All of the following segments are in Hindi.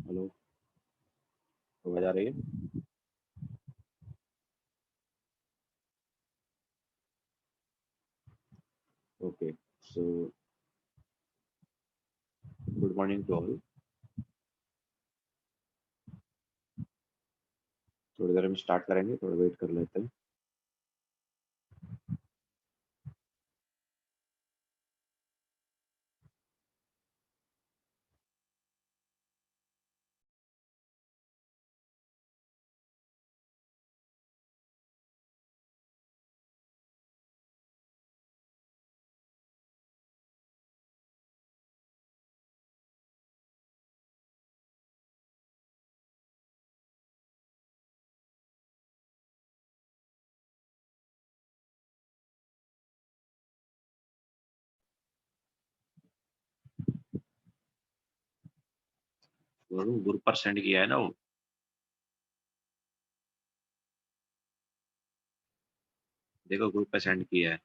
हेलो। आवाज आ रही है? Okay. So good morning to all. थोड़ी देर में स्टार्ट करेंगे, थोड़ा वेट कर लेते हैं। वो ग्रुप पर सेंड किया है ना वो। देखो, ग्रुप पे सेंड किया है।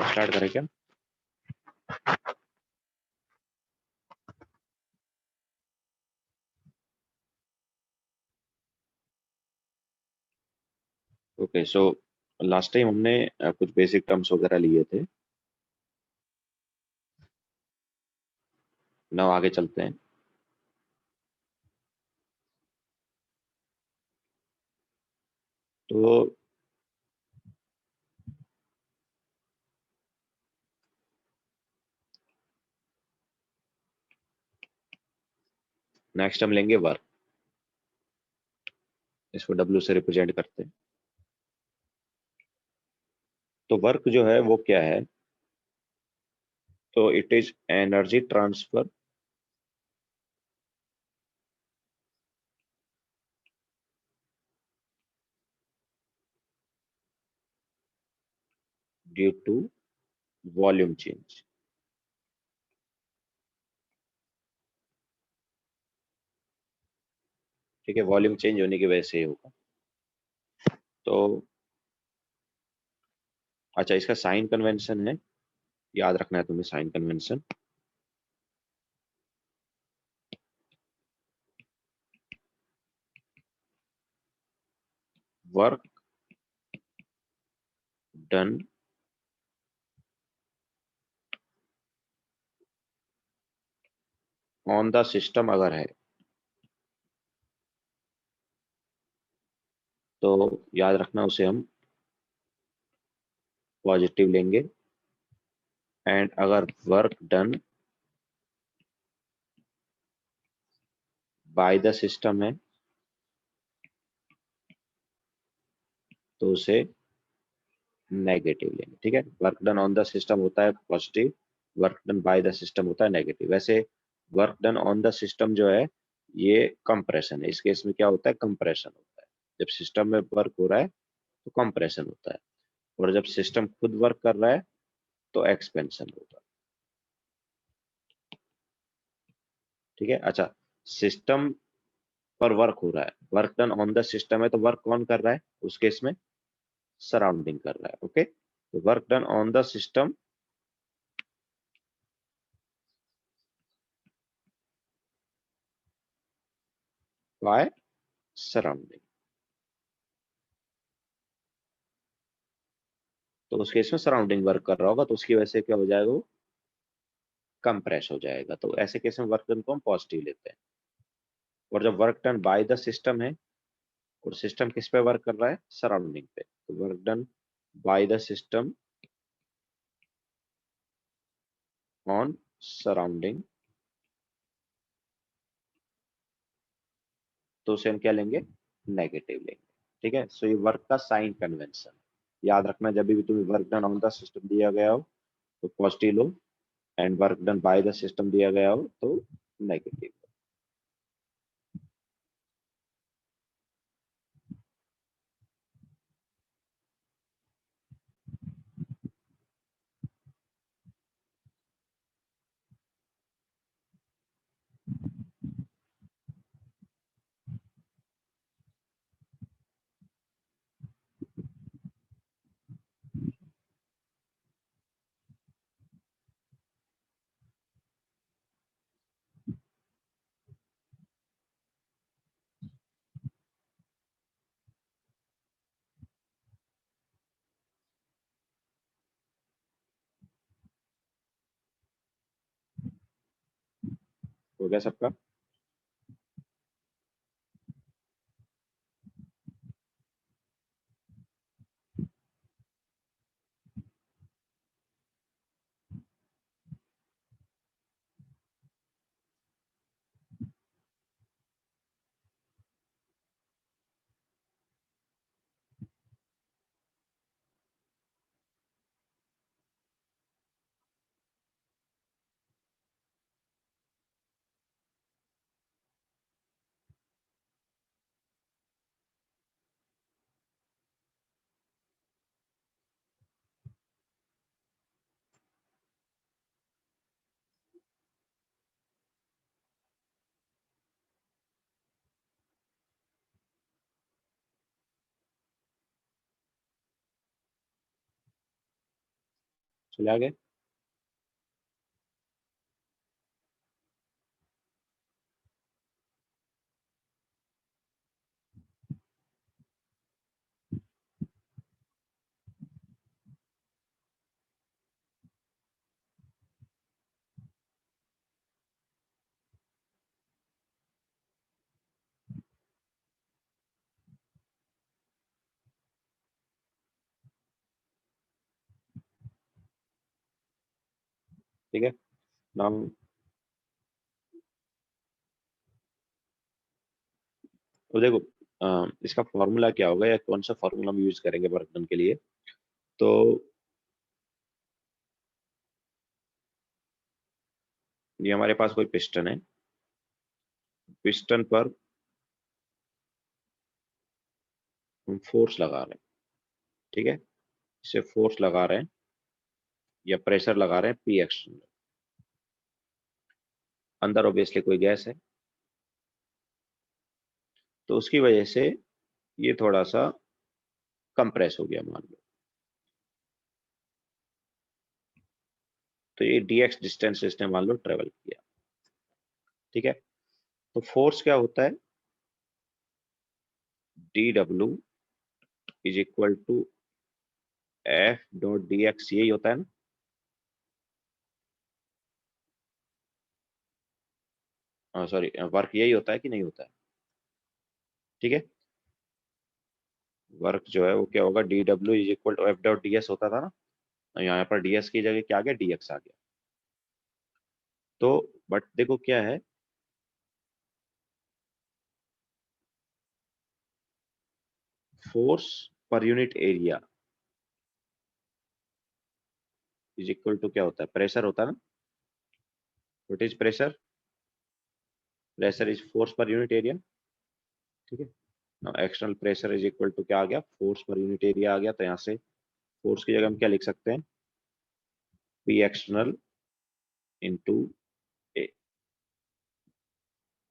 स्टार्ट करें क्या? ओके, सो लास्ट टाइम हमने कुछ बेसिक टर्म्स वगैरह लिए थे। नाउ आगे चलते हैं। तो नेक्स्ट हम लेंगे वर्क। इसको डब्ल्यू से रिप्रेजेंट करते हैं। तो वर्क जो है वो क्या है? तो it is energy transfer due to volume change. ठीक है, वॉल्यूम चेंज होने की वजह से ही होगा। तो अच्छा, इसका साइन कन्वेंशन है, याद रखना है तुम्हें sign convention. Work done on the system अगर है तो याद रखना उसे हम पॉजिटिव लेंगे। एंड अगर work done by the system है तो उसे नेगेटिव लेंगे। ठीक है, work done on the system होता है positive, work done by the system होता है नेगेटिव। वैसे work done on the system जो है ये कंप्रेशन है। इस केस में क्या होता है? कंप्रेशन होता है। जब सिस्टम में वर्क हो रहा है तो कंप्रेशन होता है, और जब सिस्टम खुद वर्क कर रहा है तो एक्सपेंशन होगा। ठीक है, अच्छा, सिस्टम पर वर्क हो रहा है, work done on the system है, तो वर्क कौन कर रहा है उस केस में? सराउंडिंग कर रहा है। ओके, तो work done on the system by surrounding. तो उस केस में सराउंडिंग वर्क कर रहा होगा तो उसकी वजह से क्या हो जाएगा? वो कंप्रेस हो जाएगा। तो ऐसे केस में वर्क डन को हम पॉजिटिव लेते हैं। और जब work done by the system है, और सिस्टम किस पे वर्क कर रहा है? सराउंडिंग पे, तो work done by the system on surrounding, तो उसे हम क्या लेंगे? नेगेटिव लेंगे। ठीक है, सो ये वर्क का साइन कन्वेंशन याद रखना। जब भी तुम्हें work done on the system दिया गया हो तो positive low, and work done by the system दिया गया हो तो नेगेटिव। हो गया सबका? चले आगे। ठीक है, नाउ तो देखो इसका फॉर्मूला क्या होगा या कौन सा फॉर्मूला हम यूज करेंगे वर्क डन के लिए। तो ये हमारे पास कोई पिस्टन है, पिस्टन पर हम फोर्स लगा रहे हैं। ठीक है, इसे फोर्स लगा रहे हैं या प्रेशर लगा रहे हैं पी एक्सटर्नल। अंदर ऑब्वियसली कोई गैस है, तो उसकी वजह से ये थोड़ा सा कंप्रेस हो गया मान लो। तो ये dx डिस्टेंस इसने मान लो ट्रेवल किया। ठीक है, तो फोर्स क्या होता है, dw is equal to F dot D X, यही होता है ना। सॉरी, वर्क यही होता है कि नहीं होता है। ठीक है, वर्क जो है वो क्या होगा, dw is equal to F dot D S होता था ना, यहाँ पर ds की जगह क्या आ गया, dx आ गया। तो बट देखो क्या है, force per unit area is equal to क्या होता है, प्रेशर होता है ना। What is pressure, pressure is force per unit area. ठीक है, external pressure is equal to क्या आ गया, फोर्स पर यूनिट एरिया आ गया। तो यहाँ से फोर्स की जगह हम क्या लिख सकते हैं, P external into A.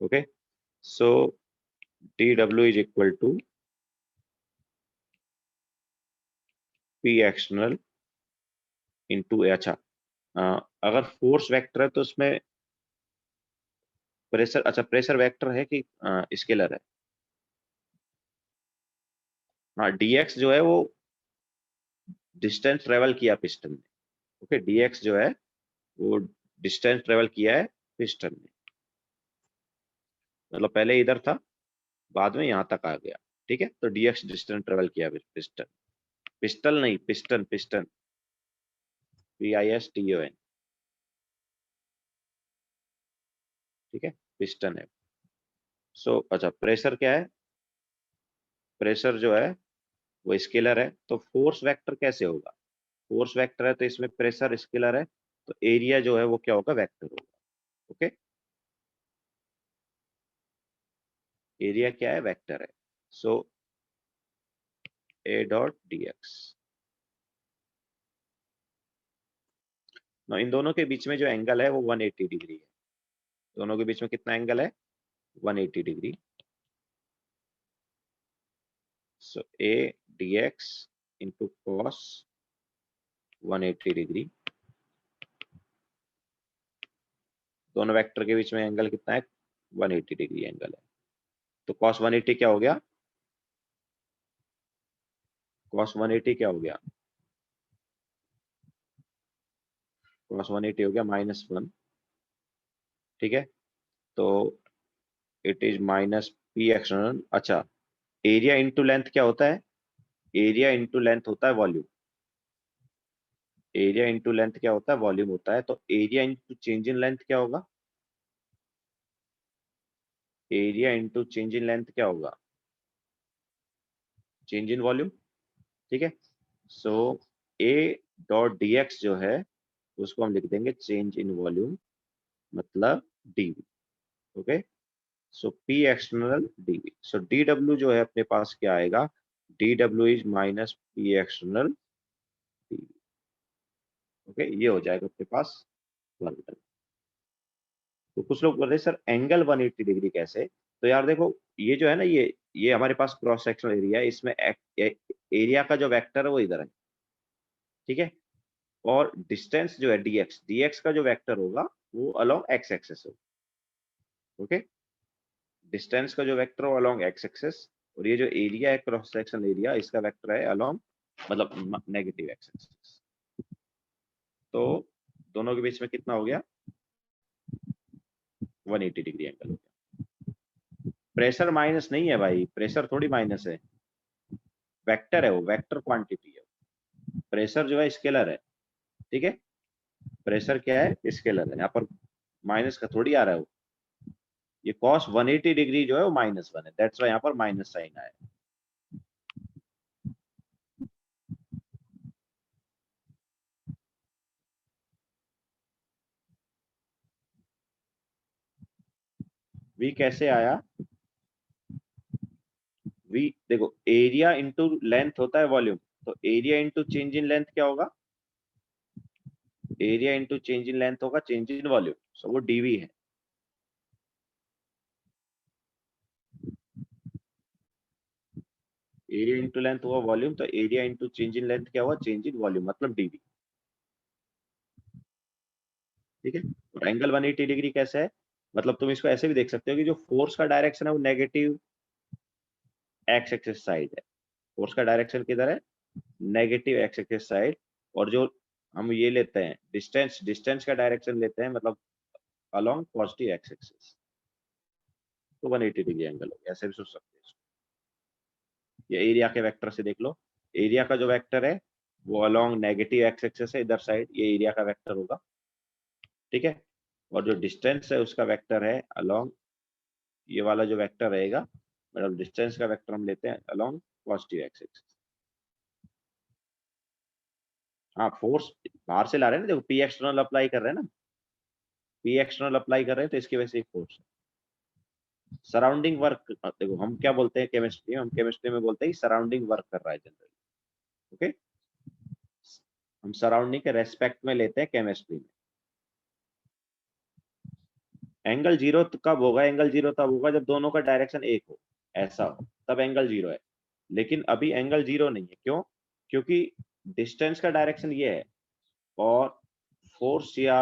Okay, so D W is equal to P external into A. अच्छा, अगर फोर्स वेक्टर है तो उसमें प्रेशर, अच्छा प्रेशर वेक्टर है कि स्केलर है। हाँ, dx जो है वो डिस्टेंस ट्रेवल किया पिस्टन ने। ओके, dx जो है वो डिस्टेंस ट्रेवल किया है पिस्टन ने, मतलब पहले इधर था, बाद में यहाँ तक आ गया। ठीक है, तो dx डिस्टेंस ट्रेवल किया पिस्टन, पिस्टल नहीं, पिस्टन, पिस्टन, PISTON। ठीक है, पिस्टन है। सो अच्छा, प्रेशर क्या है, प्रेशर जो है वो स्केलर है, तो फोर्स वेक्टर कैसे होगा, फोर्स वेक्टर है तो इसमें प्रेशर स्केलर है, तो एरिया जो है वो क्या होगा, वेक्टर होगा। ओके, एरिया क्या है, वेक्टर है। So A dot D x. इन दोनों के बीच में जो एंगल है वो 180 डिग्री है। दोनों के बीच में कितना एंगल है, 180 degree. So A D x into cos 180 degree. दोनों वेक्टर के बीच में एंगल कितना है, 180 डिग्री एंगल है। तो कॉस 180 क्या हो गया, कॉस 180 क्या हो गया, कॉस 180 हो गया -1। ठीक है, तो it is minus P external. अच्छा, एरिया इंटू लेंथ क्या होता है, एरिया इंटू लेंथ होता है वॉल्यूम। एरिया इंटू लेंथ क्या होता है, वॉल्यूम होता है। तो area into change in length क्या होगा, area into change in length क्या होगा, चेंज इन वॉल्यूम। ठीक है, so A dot D X जो है उसको हम लिख देंगे चेंज इन वॉल्यूम, मतलब DV. Okay, so P external DV. So D W जो है अपने पास क्या आएगा, D W is minus P external DV. Okay, ये हो जाएगा अपने पास वर्क। तो कुछ लोग बोल रहे हैं सर एंगल 180 डिग्री कैसे, तो यार देखो ये जो है ना, ये हमारे पास क्रॉस सेक्शनल एरिया है, इसमें एरिया का जो वेक्टर है वो इधर है। ठीक है, और डिस्टेंस जो है dx, dx का जो वेक्टर होगा वो अलोंग x एक्सेस होगा। ओके, डिस्टेंस का जो वेक्टर हो अलोंग x एक्सेस, और ये जो एरिया है क्रॉस सेक्शन एरिया, इसका वेक्टर है अलोंग मतलब नेगेटिव x एक्सेस। तो दोनों के बीच में कितना हो गया, 180 डिग्री एंगल हो गया। प्रेशर माइनस नहीं है भाई, प्रेशर थोड़ी माइनस है, वेक्टर है वो, वेक्टर क्वांटिटी है। प्रेशर जो है स्केलर है, ठीक है, प्रेशर क्या है, स्केलर है। यहाँ पर माइनस का थोड़ी आ रहा है वो, ये कॉस 180 डिग्री जो है वो -1 है, दैट्स वाई यहाँ पर माइनस साइन आया। वी कैसे आया, वी देखो एरिया इंटू लेंथ होता है वॉल्यूम, तो area into change in length क्या होगा, area into change in length होगा चेंज इन वॉल्यूम, सो वो डीवी है। एरिया इंटू लेंथ हुआ वॉल्यूम, तो area into change in length क्या हुआ, चेंज इन वॉल्यूम मतलब डीवी। ठीक है, और एंगल 180 डिग्री कैसे है, मतलब तुम इसको ऐसे भी देख सकते हो कि जो फोर्स का डायरेक्शन है वो नेगेटिव एक्स एक्सिस साइड है, फोर्स का डायरेक्शन किधर है, नेगेटिव एक्स एक्सिस साइड। और जो हम ये लेते हैं डिस्टेंस, डिस्टेंस का डायरेक्शन लेते हैं मतलब अलोंग पॉजिटिव एक्स एक्सिस, तो 180 डिग्री एंगल हो गया, ऐसे भी सोच सकते हैं इसको। ये एरिया के वेक्टर से देख लो, एरिया का जो वेक्टर है वो अलोंग नेगेटिव एक्स एक्सिस है इधर साइड, ये एरिया का वेक्टर होगा, ठीक है। और जो डिस्टेंस है उसका वेक्टर है अलोंग, ये वाला जो वेक्टर रहेगा, मतलब डिस्टेंस का वेक्टर हम लेते हैं अलोंग पॉजिटिव एक्स एक्सिस। हाँ, फोर्स बाहर से ला रहे हैं ना, देखो पी एक्सटर्नल अप्लाई कर रहे हैं ना, पी एक्सटर्नल अप्लाई कर रहे हैं तो इसकी वजह से एक फोर्स है। सराउंडिंग वर्क देखो हम क्या बोलते हैं केमिस्ट्री में, हम केमिस्ट्री में बोलते हैं सराउंडिंग वर्क कर रहा है जनरली। ओके, हम सराउंडिंग के रेस्पेक्ट में लेते हैं केमिस्ट्री में। एंगल जीरो कब होगा, एंगल जीरो तब होगा जब दोनों का डायरेक्शन एक हो, ऐसा हो तब एंगल जीरो है। लेकिन अभी एंगल जीरो नहीं है, क्यों, क्योंकि डिस्टेंस का डायरेक्शन ये है और फोर्स या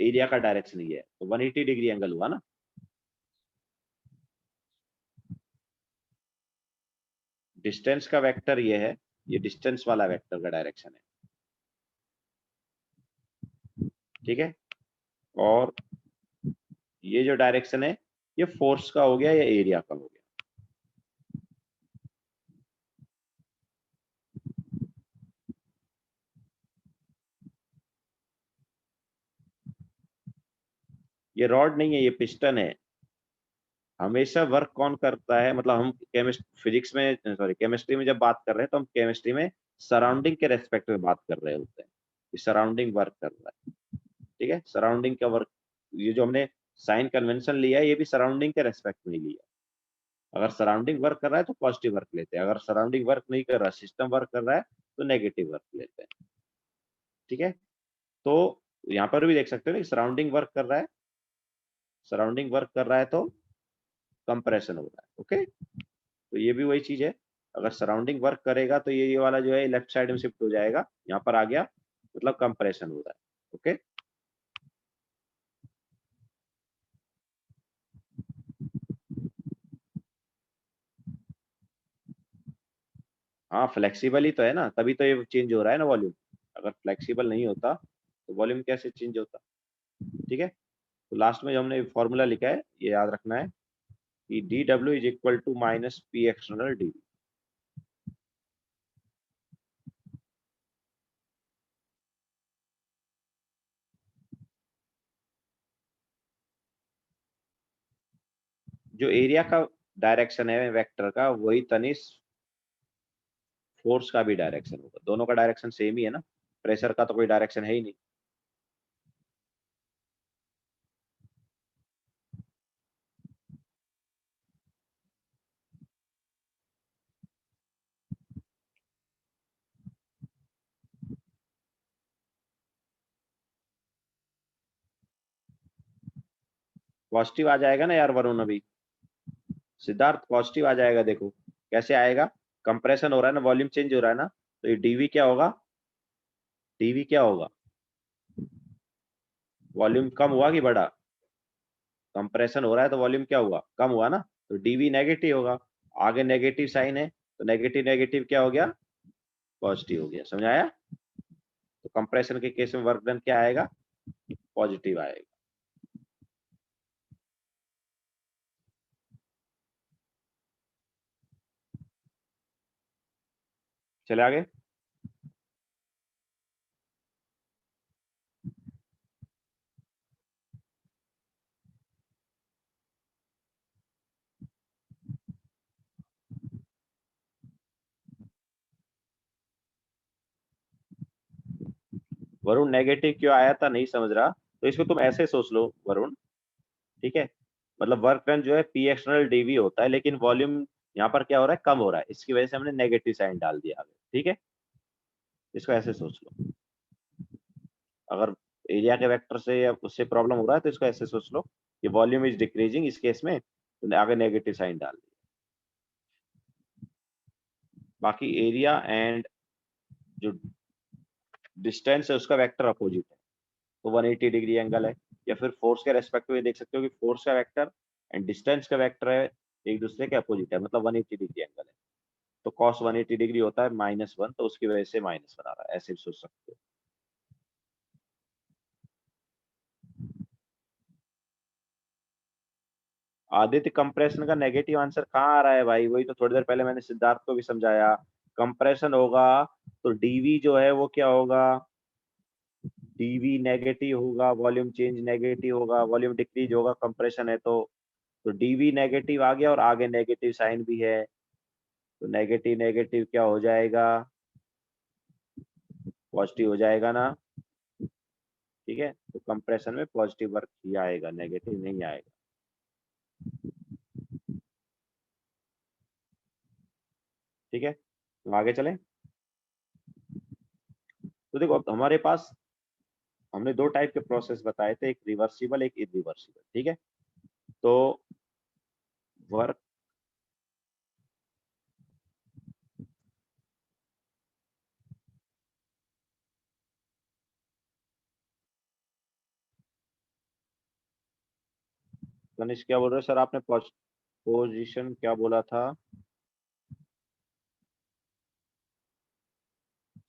एरिया का डायरेक्शन ये है, तो 180 डिग्री एंगल हुआ ना। डिस्टेंस का वेक्टर ये है, ये डिस्टेंस वाला वेक्टर का डायरेक्शन है, ठीक है। और ये जो डायरेक्शन है ये फोर्स का हो गया या एरिया का हो गया। ये रॉड नहीं है, ये पिस्टन है। हमेशा वर्क कौन करता है, मतलब हम केमिस्ट फिजिक्स में सॉरी केमिस्ट्री में जब बात कर रहे हैं तो हम केमिस्ट्री में सराउंडिंग के रेस्पेक्ट में बात कर रहे होते हैं, कि सराउंडिंग वर्क कर रहा है, ठीक है। सराउंडिंग का वर्क, ये जो हमने साइन कन्वेंशन लिया है ये भी सराउंडिंग के रेस्पेक्ट में ही लिया। अगर सराउंडिंग वर्क कर रहा है तो पॉजिटिव वर्क लेते हैं, अगर सराउंडिंग वर्क नहीं कर रहा, सिस्टम वर्क कर रहा है तो नेगेटिव वर्क लेते हैं, ठीक है। तो यहाँ पर भी देख सकते हो ना सराउंडिंग वर्क कर रहा है, सराउंडिंग वर्क कर रहा है तो कंप्रेशन हो रहा है। ओके, तो ये भी वही चीज है, अगर सराउंडिंग वर्क करेगा तो ये वाला जो है लेफ्ट साइड में शिफ्ट हो जाएगा, यहाँ पर आ गया, मतलब कंप्रेशन हो रहा है। ओके, हाँ फ्लेक्सिबल ही तो है ना, तभी तो ये चेंज हो रहा है ना वॉल्यूम। अगर फ्लेक्सिबल नहीं होता तो वॉल्यूम कैसे चेंज होता, ठीक है। तो लास्ट में जो हमने फॉर्मूला लिखा है ये याद रखना है कि D W is equal to minus P external D. जो एरिया का डायरेक्शन है वेक्टर का, वही तनिष फोर्स का भी डायरेक्शन होगा, दोनों का डायरेक्शन सेम ही है ना, प्रेशर का तो कोई डायरेक्शन है ही नहीं। पॉजिटिव आ जाएगा ना यार वरुण, अभी सिद्धार्थ पॉजिटिव आ जाएगा, देखो कैसे आएगा, कंप्रेशन हो रहा है ना, वॉल्यूम चेंज हो रहा है ना, तो ये डीवी क्या होगा, डीवी क्या होगा, वॉल्यूम कम हुआ कि बढ़ा? कंप्रेशन हो रहा है तो वॉल्यूम क्या हुआ? कम हुआ ना, तो डीवी नेगेटिव होगा। आगे नेगेटिव साइन है तो नेगेटिव नेगेटिव क्या हो गया? पॉजिटिव हो गया। समझ आया? तो कंप्रेशन के केस में वर्क डन क्या आएगा? पॉजिटिव आएगा। चले आगे। वरुण नेगेटिव क्यों आया था नहीं समझ रहा, तो इसको तुम ऐसे सोच लो वरुण, ठीक है। मतलब वर्क डन जो है पी एक्सटर्नल डीवी होता है, लेकिन वॉल्यूम यहाँ पर क्या हो रहा है? कम हो रहा है, इसकी वजह से हमने नेगेटिव साइन डाल दिया आगे, ठीक है। इसको ऐसे सोच लो। अगर एरिया के वेक्टर से या उससे प्रॉब्लम हो रहा है तो इसको ऐसे सोच लो कि वॉल्यूम इज डिक्रीजिंग, इस केस में तो आगे नेगेटिव साइन डाल दिया। बाकी एरिया एंड जो डिस्टेंस है उसका वेक्टर अपोजिट है, तो 180 डिग्री एंगल है। या फिर फोर्स के रेस्पेक्ट में देख सकते हो कि फोर्स का वेक्टर एंड डिस्टेंस का वेक्टर है, एक दूसरे के अपोजिट है, मतलब 180 डिग्री एंगल है। तो कॉस 180 डिग्री होता है -1, तो उसकी वजह से -1 आ रहा है, ऐसे भी सोच सकते हो। आदित्य, कंप्रेशन का नेगेटिव आंसर कहाँ आ रहा है भाई? वही तो थोड़ी देर पहले मैंने सिद्धार्थ को भी समझाया। कंप्रेशन होगा तो डीवी जो है वो क्या होगा? डीवी नेगेटिव होगा, वॉल्यूम चेंज नेगेटिव होगा, वॉल्यूम डिक्रीज होगा, कंप्रेशन है तो डीवी नेगेटिव आ गया और आगे नेगेटिव साइन भी है, तो नेगेटिव नेगेटिव क्या हो जाएगा? पॉजिटिव हो जाएगा ना, ठीक है। तो कंप्रेशन में पॉजिटिव वर्क ही आएगा, नेगेटिव नहीं आएगा। ठीक है, तो आगे चलें। तो देखो अब हमारे पास हमने दो टाइप के प्रोसेस बताए थे, एक रिवर्सिबल एक इरिवर्सिबल, ठीक है। तो वर्क, गणेश क्या बोल रहे हो सर? आपने पोजीशन क्या बोला था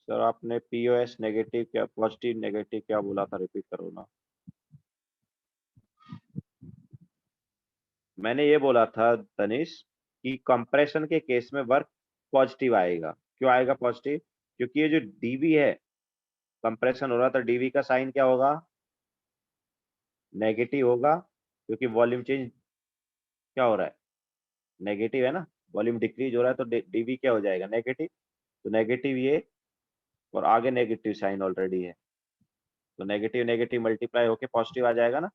सर? आपने पीओएस नेगेटिव क्या, पॉजिटिव नेगेटिव क्या बोला था? रिपीट करो ना। मैंने ये बोला था तनिष कि कंप्रेशन के केस में वर्क पॉजिटिव आएगा। क्यों आएगा पॉजिटिव? क्योंकि ये जो डीवी है, कंप्रेशन हो रहा था, डीवी का साइन क्या होगा? नेगेटिव होगा, क्योंकि वॉल्यूम चेंज क्या हो रहा है? नेगेटिव है ना। वॉल्यूम डिक्रीज हो रहा है तो डीवी क्या हो जाएगा? नेगेटिव। तो नेगेटिव ये, और आगे नेगेटिव साइन ऑलरेडी है, तो नेगेटिव नेगेटिव मल्टीप्लाई होके पॉजिटिव आ जाएगा ना।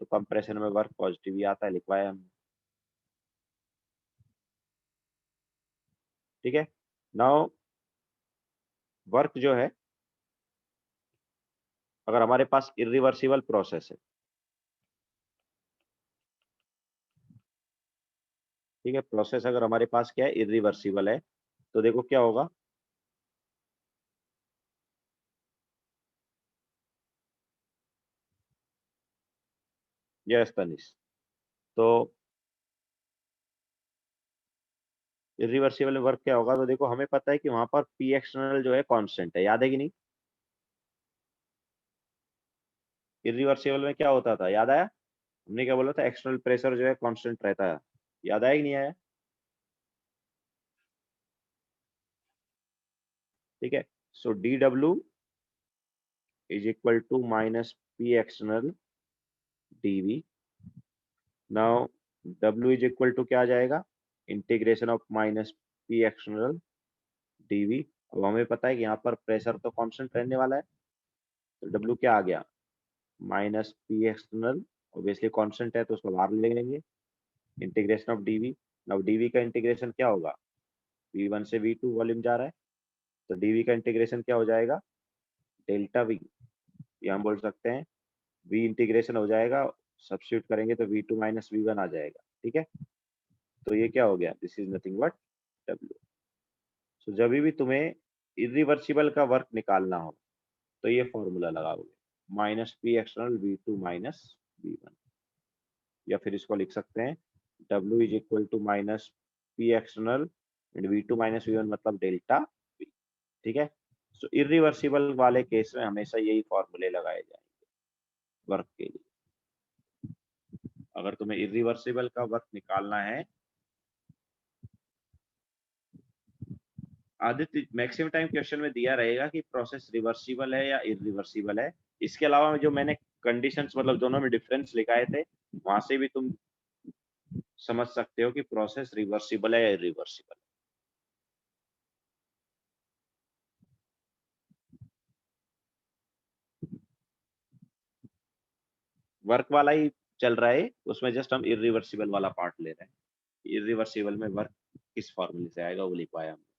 तो कंप्रेशन में वर्क पॉजिटिव ही आता है, लिखवाया हमने, ठीक है। नाउ वर्क जो है, अगर हमारे पास इरिवर्सिबल प्रोसेस है, ठीक है, प्रोसेस अगर हमारे पास क्या है? इरिवर्सिबल है, तो देखो क्या होगा। यस तनिष। तो इरिवर्सिबल वर्क क्या होगा? तो देखो हमें पता है कि वहां पर पी एक्सटर्नल जो है कांस्टेंट है, याद है कि नहीं? इरिवर्सिबल में क्या होता था, याद आया? हमने क्या बोला था? एक्सटर्नल प्रेशर जो है कांस्टेंट रहता है, याद आया कि नहीं आया? ठीक है। So D W is equal to minus P external D V. Now W is equal to क्या आ जाएगा? Integration of minus P external D V. अब हमें पता है कि यहाँ पर प्रेशर तो कांस्टेंट रहने वाला है, तो डब्ल्यू क्या आ गया? Minus P external, obviously constant है तो उसको बाहर ले लेंगे। Integration of DV. Now DV का इंटीग्रेशन क्या होगा? V1 से V2 वॉल्यूम जा रहा है, तो डीवी का इंटीग्रेशन क्या हो जाएगा? Delta we. ये हम बोल सकते हैं v इंटीग्रेशन हो जाएगा, सब्स्टिट्यूट करेंगे तो V2 माइनस V1 आ जाएगा, ठीक है। तो ये क्या हो गया? This is nothing but W। सो जब भी तुम्हें इरिवर्सिबल का वर्क निकालना हो तो ये फॉर्मूला लगाओगे। Minus P external V2 minus V1, या फिर इसको लिख सकते हैं W is equal to minus P external and V2 minus V1 मतलब डेल्टा V। ठीक है, सो इरिवर्सिबल वाले केस में हमेशा यही फॉर्मूले लगाए जाएंगे वर्क के लिए। अगर तुम्हें इरिवर्सिबल का वर्क निकालना है, आदित्य मैक्सिमम टाइम क्वेश्चन में दिया रहेगा कि प्रोसेस रिवर्सिबल है या इरिवर्सिबल है। इसके अलावा जो मैंने कंडीशंस मतलब दोनों में डिफरेंस लिखाए थे, वहां से भी तुम समझ सकते हो कि प्रोसेस रिवर्सिबल है या इरिवर्सिबल। वर्क वाला ही चल रहा है, उसमें जस्ट हम इरिवर्सिबल वाला पार्ट ले रहे हैं। इरिवर्सिबल में वर्क किस फॉर्मूले से आएगा वो लिखवाया हमने।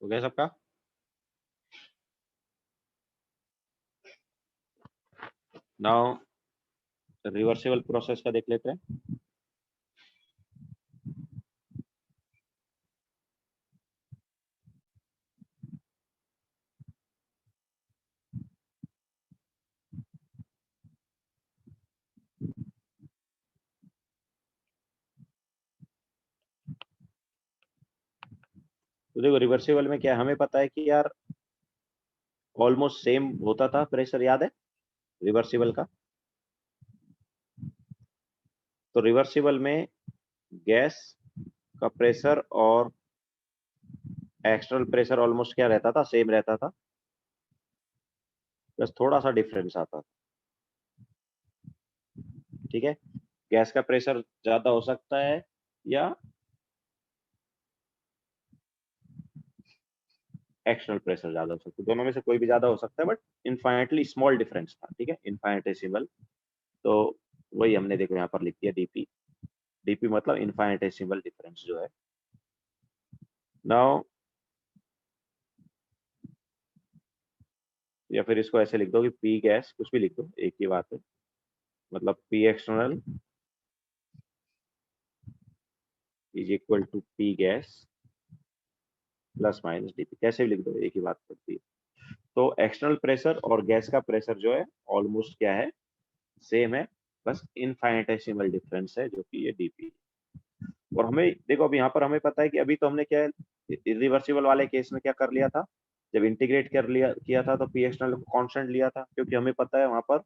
हो गया सबका? नाउ रिवर्सिबल प्रोसेस का देख लेते हैं। तो देखो रिवर्सिबल में क्या है, हमें पता है कि यार ऑलमोस्ट सेम होता था प्रेशर, याद है रिवर्सिबल का? तो रिवर्सिबल में गैस का प्रेशर और एक्सटर्नल प्रेशर ऑलमोस्ट क्या रहता था, सेम रहता था, बस थोड़ा सा डिफरेंस आता था। ठीक है, गैस का प्रेशर ज्यादा हो सकता है या एक्सटर्नल प्रेशर ज्यादा हो सकता है, दोनों में से कोई भी ज्यादा हो सकता है, बट इनफाइनेटली स्मॉल डिफरेंस था। ठीक है, इनफाइनेटेसिमल। तो वही हमने देखो यहाँ पर लिख दिया डीपी। डीपी मतलब इनफाइनेटेसिमल डिफरेंस जो है। नाउ या फिर इसको ऐसे लिख दो कि पी गैस, कुछ भी लिख दो, एक ही बात है, मतलब P external is equal to P gas plus minus DP, कैसे भी लिख दो एक ही बात पड़ती है। तो एक्सटर्नल प्रेशर और गैस का प्रेशर जो है ऑलमोस्ट क्या है, सेम है, बस इनफाइनेटेसिमल डिफरेंस है जो कि ये डीपी। और हमें देखो अब यहाँ पर हमें पता है कि अभी तो हमने क्या है, इरिवर्सिबल वाले केस में क्या कर लिया था, जब इंटीग्रेट कर लिया किया था तो पी एक्सटर्नल को कांस्टेंट लिया था, क्योंकि हमें पता है वहां पर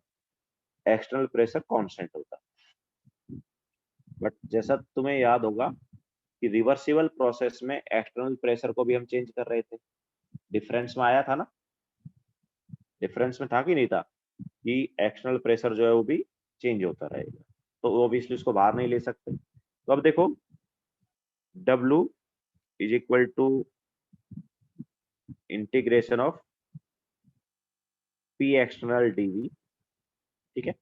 एक्सटर्नल प्रेशर कांस्टेंट होता है। बट जैसा तुम्हें याद होगा कि रिवर्सिबल प्रोसेस में एक्सटर्नल प्रेशर को भी हम चेंज कर रहे थे, डिफरेंस में आया था ना, डिफरेंस में था कि नहीं था, कि एक्सटर्नल प्रेशर जो है वो भी चेंज होता रहेगा, तो ऑब्वियसली उसको बाहर नहीं ले सकते। तो अब देखो W is equal to integration of P external DV. ठीक है,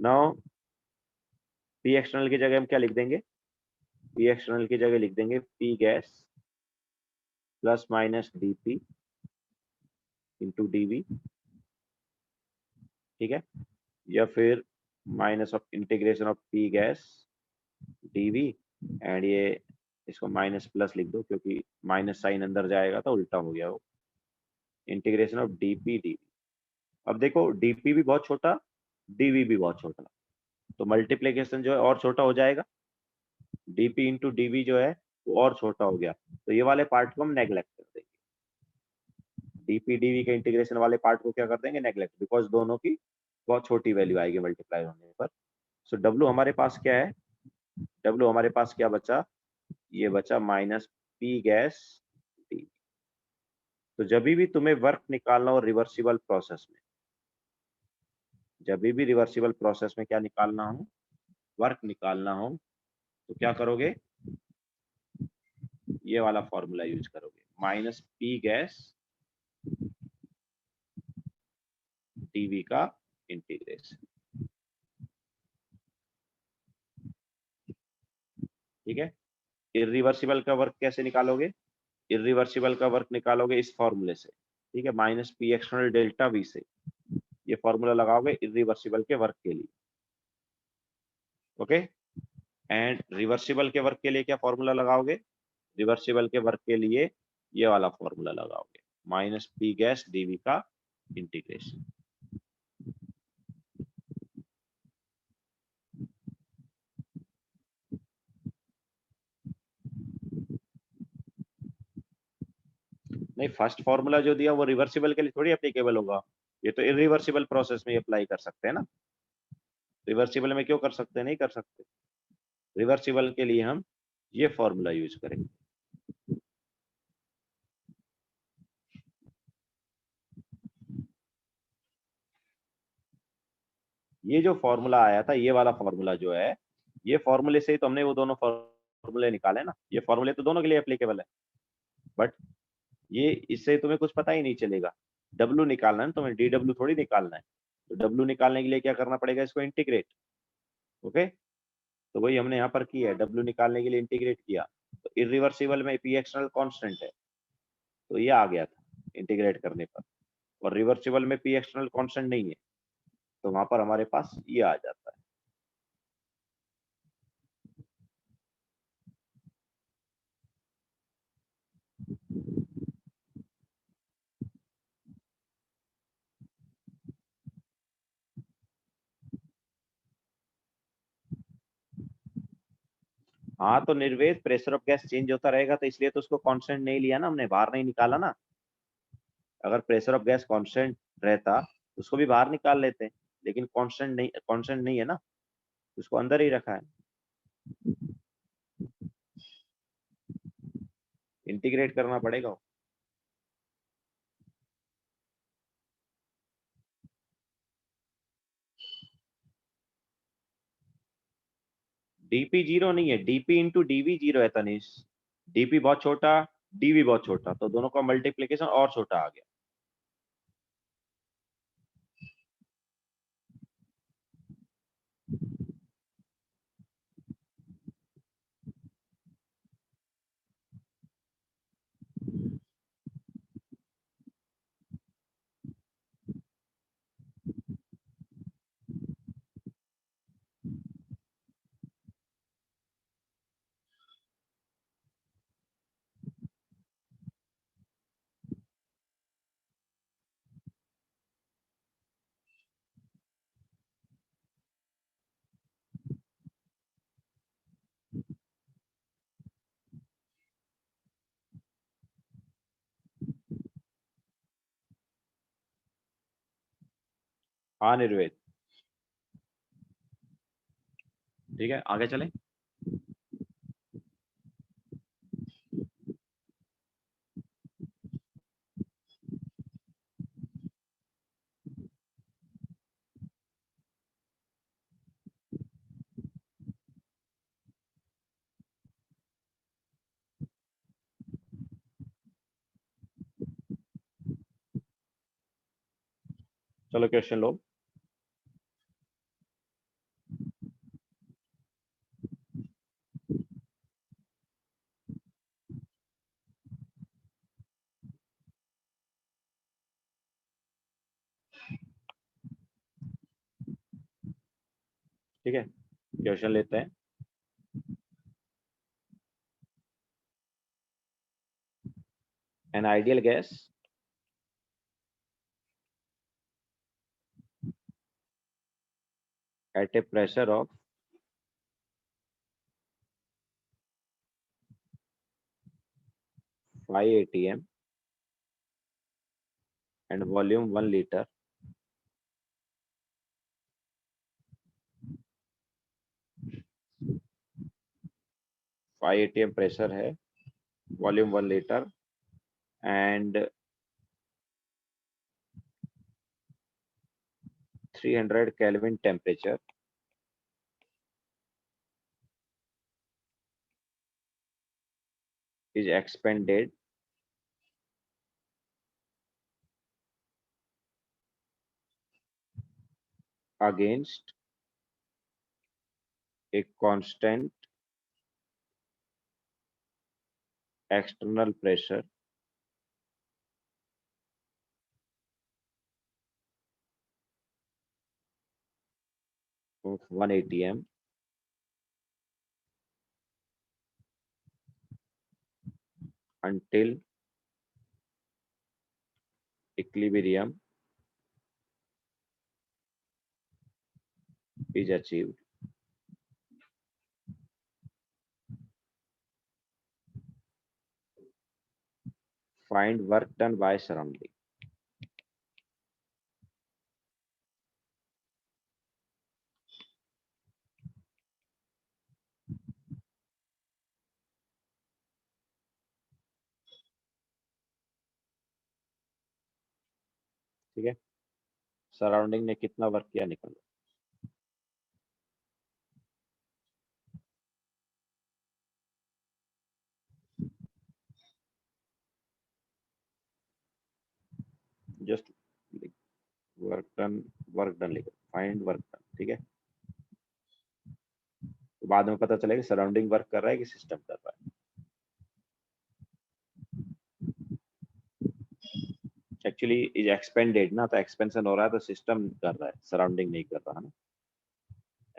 नाउ पी एक्सटर्नल की जगह हम क्या लिख देंगे, पी एक्सटर्नल की जगह लिख देंगे P gas plus minus DP into DV. ठीक है, या फिर minus of integration of P gas DV, and ये इसको माइनस प्लस लिख दो क्योंकि माइनस साइन अंदर जाएगा तो उल्टा हो गया वो, इंटीग्रेशन ऑफ डीपी डीवी। अब देखो डीपी भी बहुत छोटा, डीवी भी बहुत छोटा, तो मल्टीप्लीकेशन जो है और छोटा हो जाएगा, डीपी इंटू डीवी जो है वो और छोटा हो गया, तो ये वाले पार्ट को हम नेग्लेक्ट कर देंगे, डीपी डीवी के इंटीग्रेशन वाले पार्ट को क्या कर देंगे, नेग्लेक्ट, बिकॉज दोनों की बहुत छोटी वैल्यू आएगी मल्टीप्लाई होने पर। सो डब्ल्यू हमारे पास क्या है, डब्ल्यू हमारे पास क्या बचा, ये बचा माइनस पी गैस डी। तो जब भी तुम्हें वर्क निकालना हो रिवर्सिबल प्रोसेस में, जब भी रिवर्सिबल प्रोसेस में क्या निकालना हो, वर्क निकालना हो, तो क्या करोगे, ये वाला फॉर्मूला यूज करोगे, माइनस पी गैस डीवी का इंटीग्रेशन। ठीक है। इरिवर्सिबल का वर्क कैसे निकालोगे, इरिवर्सिबल का वर्क निकालोगे इस फॉर्मूले से, ठीक है, minus P external delta we से, ये फॉर्मूला लगाओगे इरिवर्सिबल के वर्क के लिए। ओके। एंड रिवर्सिबल के वर्क के लिए क्या फॉर्मूला लगाओगे, रिवर्सिबल के वर्क के लिए ये वाला फॉर्मूला लगाओगे, माइनस पी गैस डीवी का इंटीग्रेशन। नहीं, फर्स्ट फॉर्मूला जो दिया वो रिवर्सिबल के लिए थोड़ी एप्लीकेबल होगा, ये तो इरिवर्सिबल प्रोसेस में अप्लाई कर सकते हैं ना, रिवर्सिबल में क्यों कर सकते हैं, नहीं कर सकते। रिवर्सिबल के लिए हम ये फॉर्मूला यूज करेंगे। ये जो फॉर्मूला आया था, ये वाला फॉर्मूला जो है, ये फॉर्मूले से ही तो हमने वो दोनों फॉर्मूले निकाले ना, ये फॉर्मूले तो दोनों के लिए एप्लीकेबल है। बट ये इससे तुम्हें कुछ पता ही नहीं चलेगा, डब्ल्यू निकालना है तुम्हें, डी डब्ल्यू थोड़ी निकालना है। तो डब्ल्यू निकालने के लिए क्या करना पड़ेगा, इसको इंटीग्रेट। ओके। तो वही हमने यहाँ पर किया है, डब्ल्यू निकालने के लिए इंटीग्रेट किया। तो इरिवर्सिबल में पी एक्सटर्नल कांस्टेंट है, तो ये आ गया था इंटीग्रेट करने पर, और रिवर्सिबल में पी एक्सटर्नल कांस्टेंट नहीं है, तो वहां पर हमारे पास ये आ जाता है। हाँ, तो निर्वेद प्रेशर ऑफ गैस चेंज होता रहेगा, तो इसलिए तो उसको कांस्टेंट नहीं लिया ना हमने, बाहर नहीं निकाला ना। अगर प्रेशर ऑफ गैस कांस्टेंट रहता तो उसको भी बाहर निकाल लेते, लेकिन कांस्टेंट नहीं है ना, उसको अंदर ही रखा है, इंटीग्रेट करना पड़ेगा। डीपी जीरो नहीं है, डीपी इंटू डीवी जीरो है तनिष, डीपी बहुत छोटा, डीवी बहुत छोटा, तो दोनों का मल्टीप्लीकेशन और छोटा आ गया। हाँ निर्वेद, ठीक है, आगे चले। चलो क्वेश्चन लो। ठीक है, क्वेश्चन लेते हैं। An ideal gas at a pressure of 5 atm and volume 1 liter 5 atm pressure है, volume 1 litre, and 300 Kelvin temperature is expanded against a constant external pressure of 1 atm until equilibrium is achieved. Find work done by surrounding. ठीक है, सराउंडिंग ने कितना वर्क किया निकालो। जस्ट वर्क डन लिखो, फाइंड वर्क डन। ठीक है, तो बाद में पता चलेगा सराउंडिंग वर्क कर रहा है कि सिस्टम कर रहा है। एक्चुअली इज एक्सपेंडेड ना, तो एक्सपेंशन हो रहा है तो सिस्टम कर रहा है, सराउंडिंग नहीं कर रहा है ना,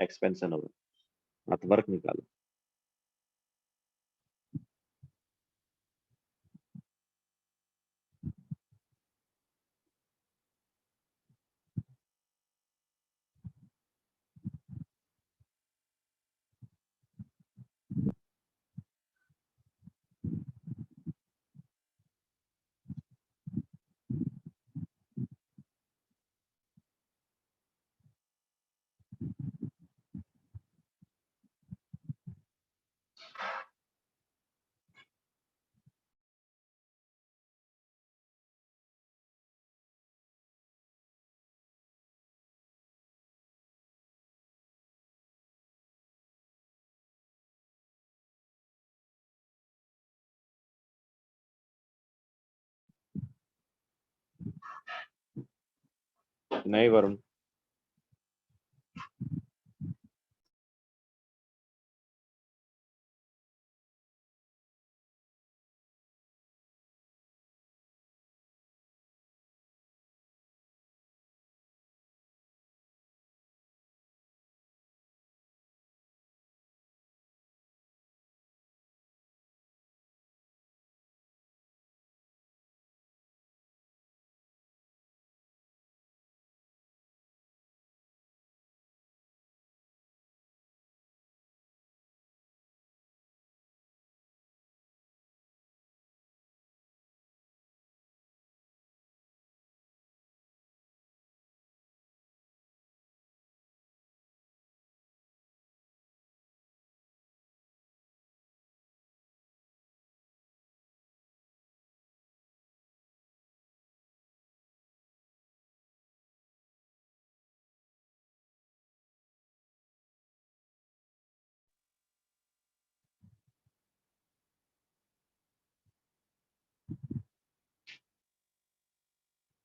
एक्सपेंशन हो रहा है। हाँ, तो वर्क निकालो। नहीं Varun,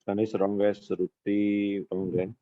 Tanish wrong as Ruti wrong.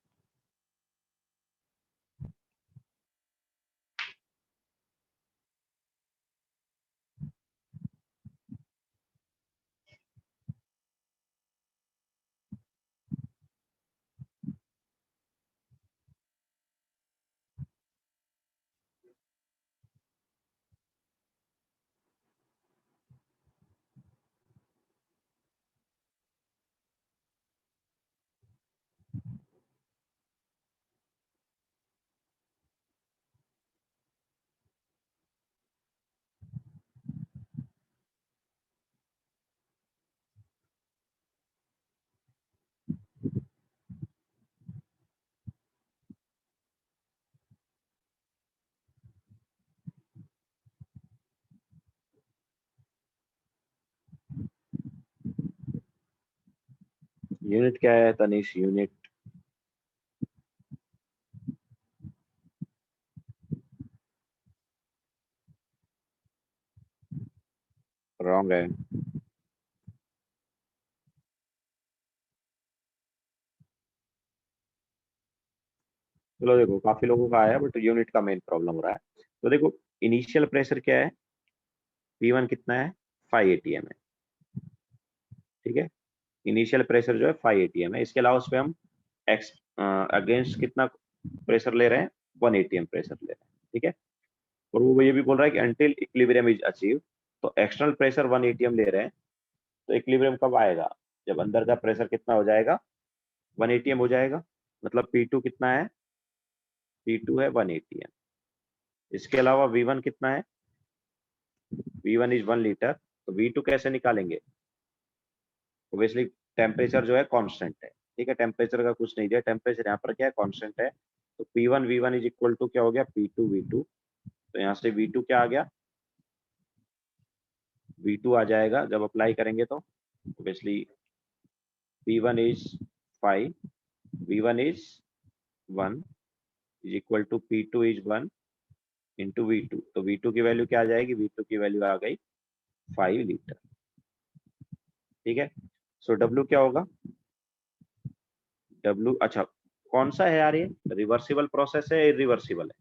Unit क्या है तनीश? यूनिट रॉन्ग है। चलो देखो, काफी लोगों का आया बट यूनिट का मेन प्रॉब्लम हो रहा है। तो देखो, इनिशियल प्रेशर क्या है, P1 कितना है, 5 atm है। ठीक है, इनिशियल प्रेशर जो है 5 atm है। इसके अलावा उस पर हम एक्स अगेंस्ट कितना प्रेशर ले रहे हैं, 1 atm प्रेशर ले रहे हैं। ठीक है, और वो ये भी बोल रहा है कि अंटिल इक्विलिब्रियम इज अचीव, तो एक्सटर्नल प्रेशर 1 atm ले रहे हैं। तो इक्विलिब्रियम कब आएगा, जब अंदर का प्रेशर कितना हो जाएगा, 1 atm हो जाएगा। मतलब P2 कितना है, P2 है 1 atm। इसके अलावा V1 कितना है, V1 इज 1 लीटर। तो V2 कैसे निकालेंगे, ओब्वियसली टेम्परेचर जो है कांस्टेंट है। ठीक है, टेम्परेचर का कुछ नहीं दिया, टेम्परेचर यहाँ पर क्या है, कांस्टेंट है। तो P1 V1 is equal to क्या हो गया, P2 V2। तो यहाँ से V2 क्या आ गया, V2 आ जाएगा जब अप्लाई करेंगे तो obviously P1 is 5, V1 is 1 is equal to P2 is 1 into V2। तो V2 की वैल्यू क्या आ जाएगी, V2 की वैल्यू आ गई 5 लीटर। ठीक है, सो W क्या होगा, W, अच्छा कौन सा है यार, ये रिवर्सिबल प्रोसेस है या इरिवर्सिबल है,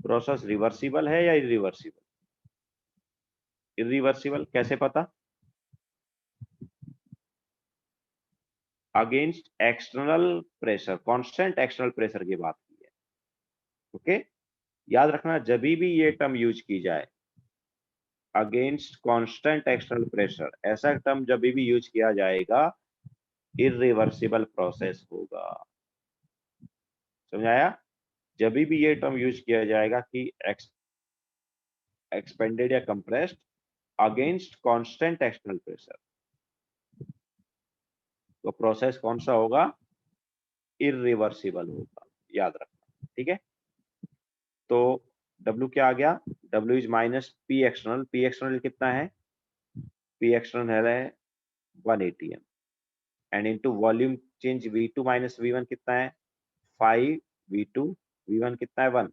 प्रोसेस रिवर्सिबल है या इरिवर्सिबल, इरिवर्सिबल कैसे पता, against external pressure, constant external pressure की बात की है। ओके, याद रखना जब भी ये टर्म यूज की जाए, अगेंस्ट कांस्टेंट एक्सटर्नल प्रेशर, ऐसा टर्म जब भी यूज किया जाएगा, इरिवर्सिबल प्रोसेस होगा। समझाया, जब भी ये टर्म यूज किया जाएगा कि एक्सपेंडेड या compressed against constant external pressure, तो प्रोसेस कौन सा होगा, इरिवर्सिबल होगा, याद रखना। ठीक है, तो W क्या आ गया, W is minus P external, P external कितना है, पी एक्सटर्नल है 1 atm and into volume change V2 minus V1 कितना है 5 V2, V1 कितना है 1।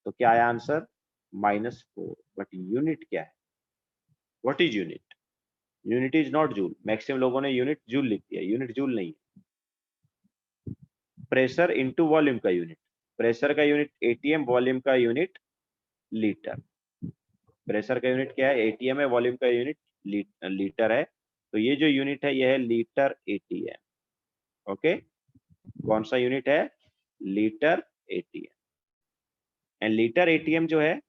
तो क्या आया आंसर, -4। बट यूनिट क्या है, what is unit, unit is not joule. Maximum लोगों ने यूनिट जूल लिख दिया, यूनिट जूल नहीं है। प्रेशर इनटू वॉल्यूम का यूनिट, प्रेशर का यूनिट atm, वॉल्यूम का यूनिट लीटर। प्रेशर का यूनिट क्या है, atm है, वॉल्यूम का यूनिट लीटर है। तो ये जो यूनिट है ये है लीटर atm। ओके, कौन सा यूनिट है, litre atm। And litre atm जो है,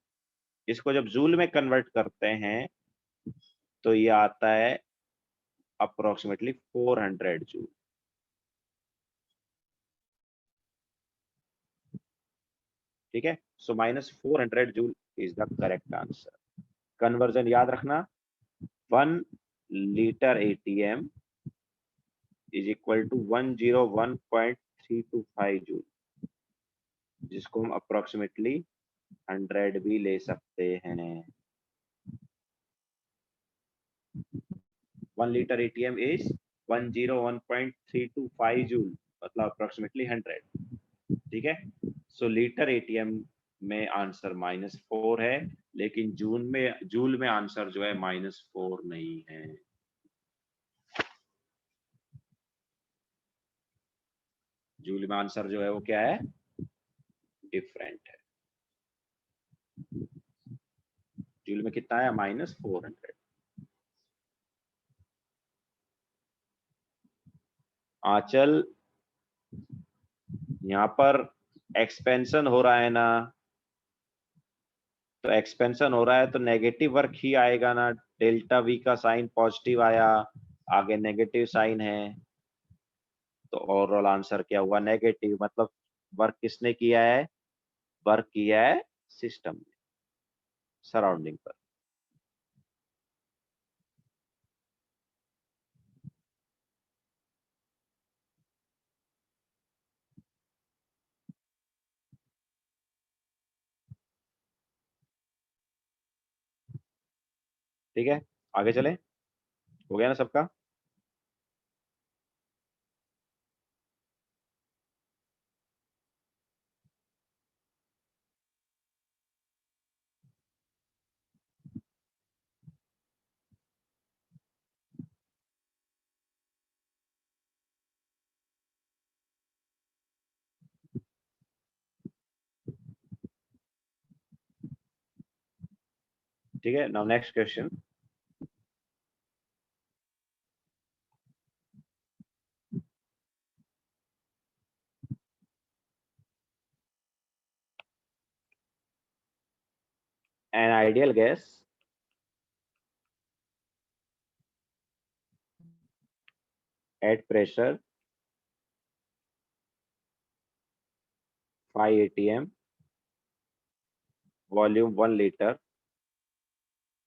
इसको जब जूल में कन्वर्ट करते हैं तो ये आता है अप्रोक्सीमेटली 400 जूल। ठीक है, so -400 joule is the correct answer. Conversion याद रखना, 1 litre ATM is equal to 101.325 joule, जिसको हम अप्रोक्सीमेटली 100 भी ले सकते हैं। 1 लीटर एटीएम इज 101.325 जूल, मतलब अप्रोक्सीमेटली 100। ठीक है, सो लीटर एटीएम में आंसर -4 है, लेकिन जूल में आंसर जो है -4 नहीं है। जूल में आंसर जो है वो क्या है, डिफरेंट है। जूल में कितना है, -400। आंचल, यहाँ पर एक्सपेंशन हो रहा है ना, तो एक्सपेंशन हो रहा है तो नेगेटिव वर्क ही आएगा ना। डेल्टा वी का साइन पॉजिटिव आया, आगे नेगेटिव साइन है, तो ओवरऑल आंसर क्या हुआ, नेगेटिव। मतलब वर्क किसने किया है, वर्क किया है सिस्टम ने, सराउंडिंग पर। ठीक है, आगे चले, हो गया ना सबका। ठीक है। Now next question, an ideal gas at pressure 5 atm, volume 1 liter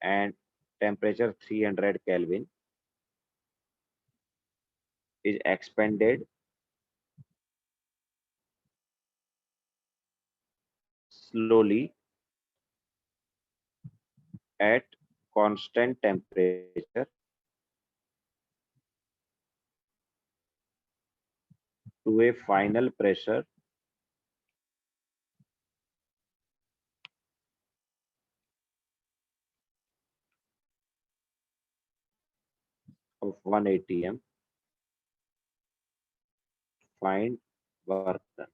and temperature 300 Kelvin is expanded slowly at constant temperature to a final pressure of 1 atm. Find work done.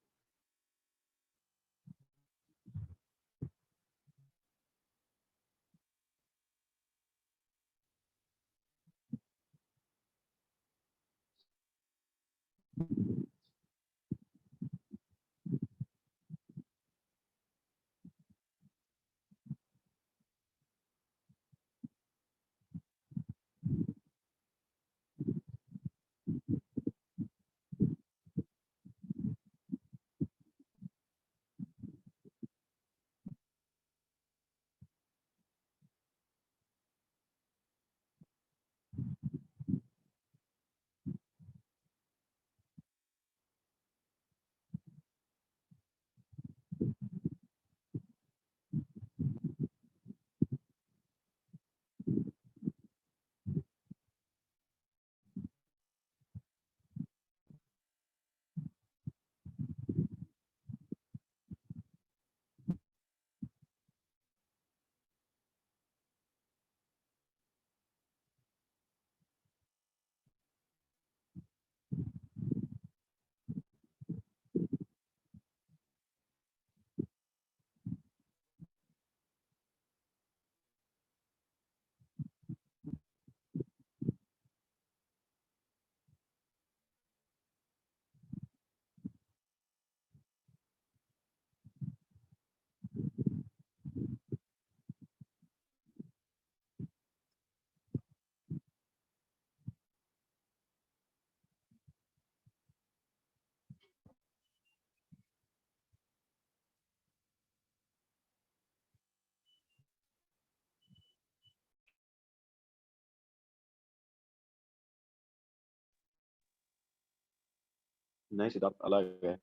नहीं सिद्धार्थ अलग है।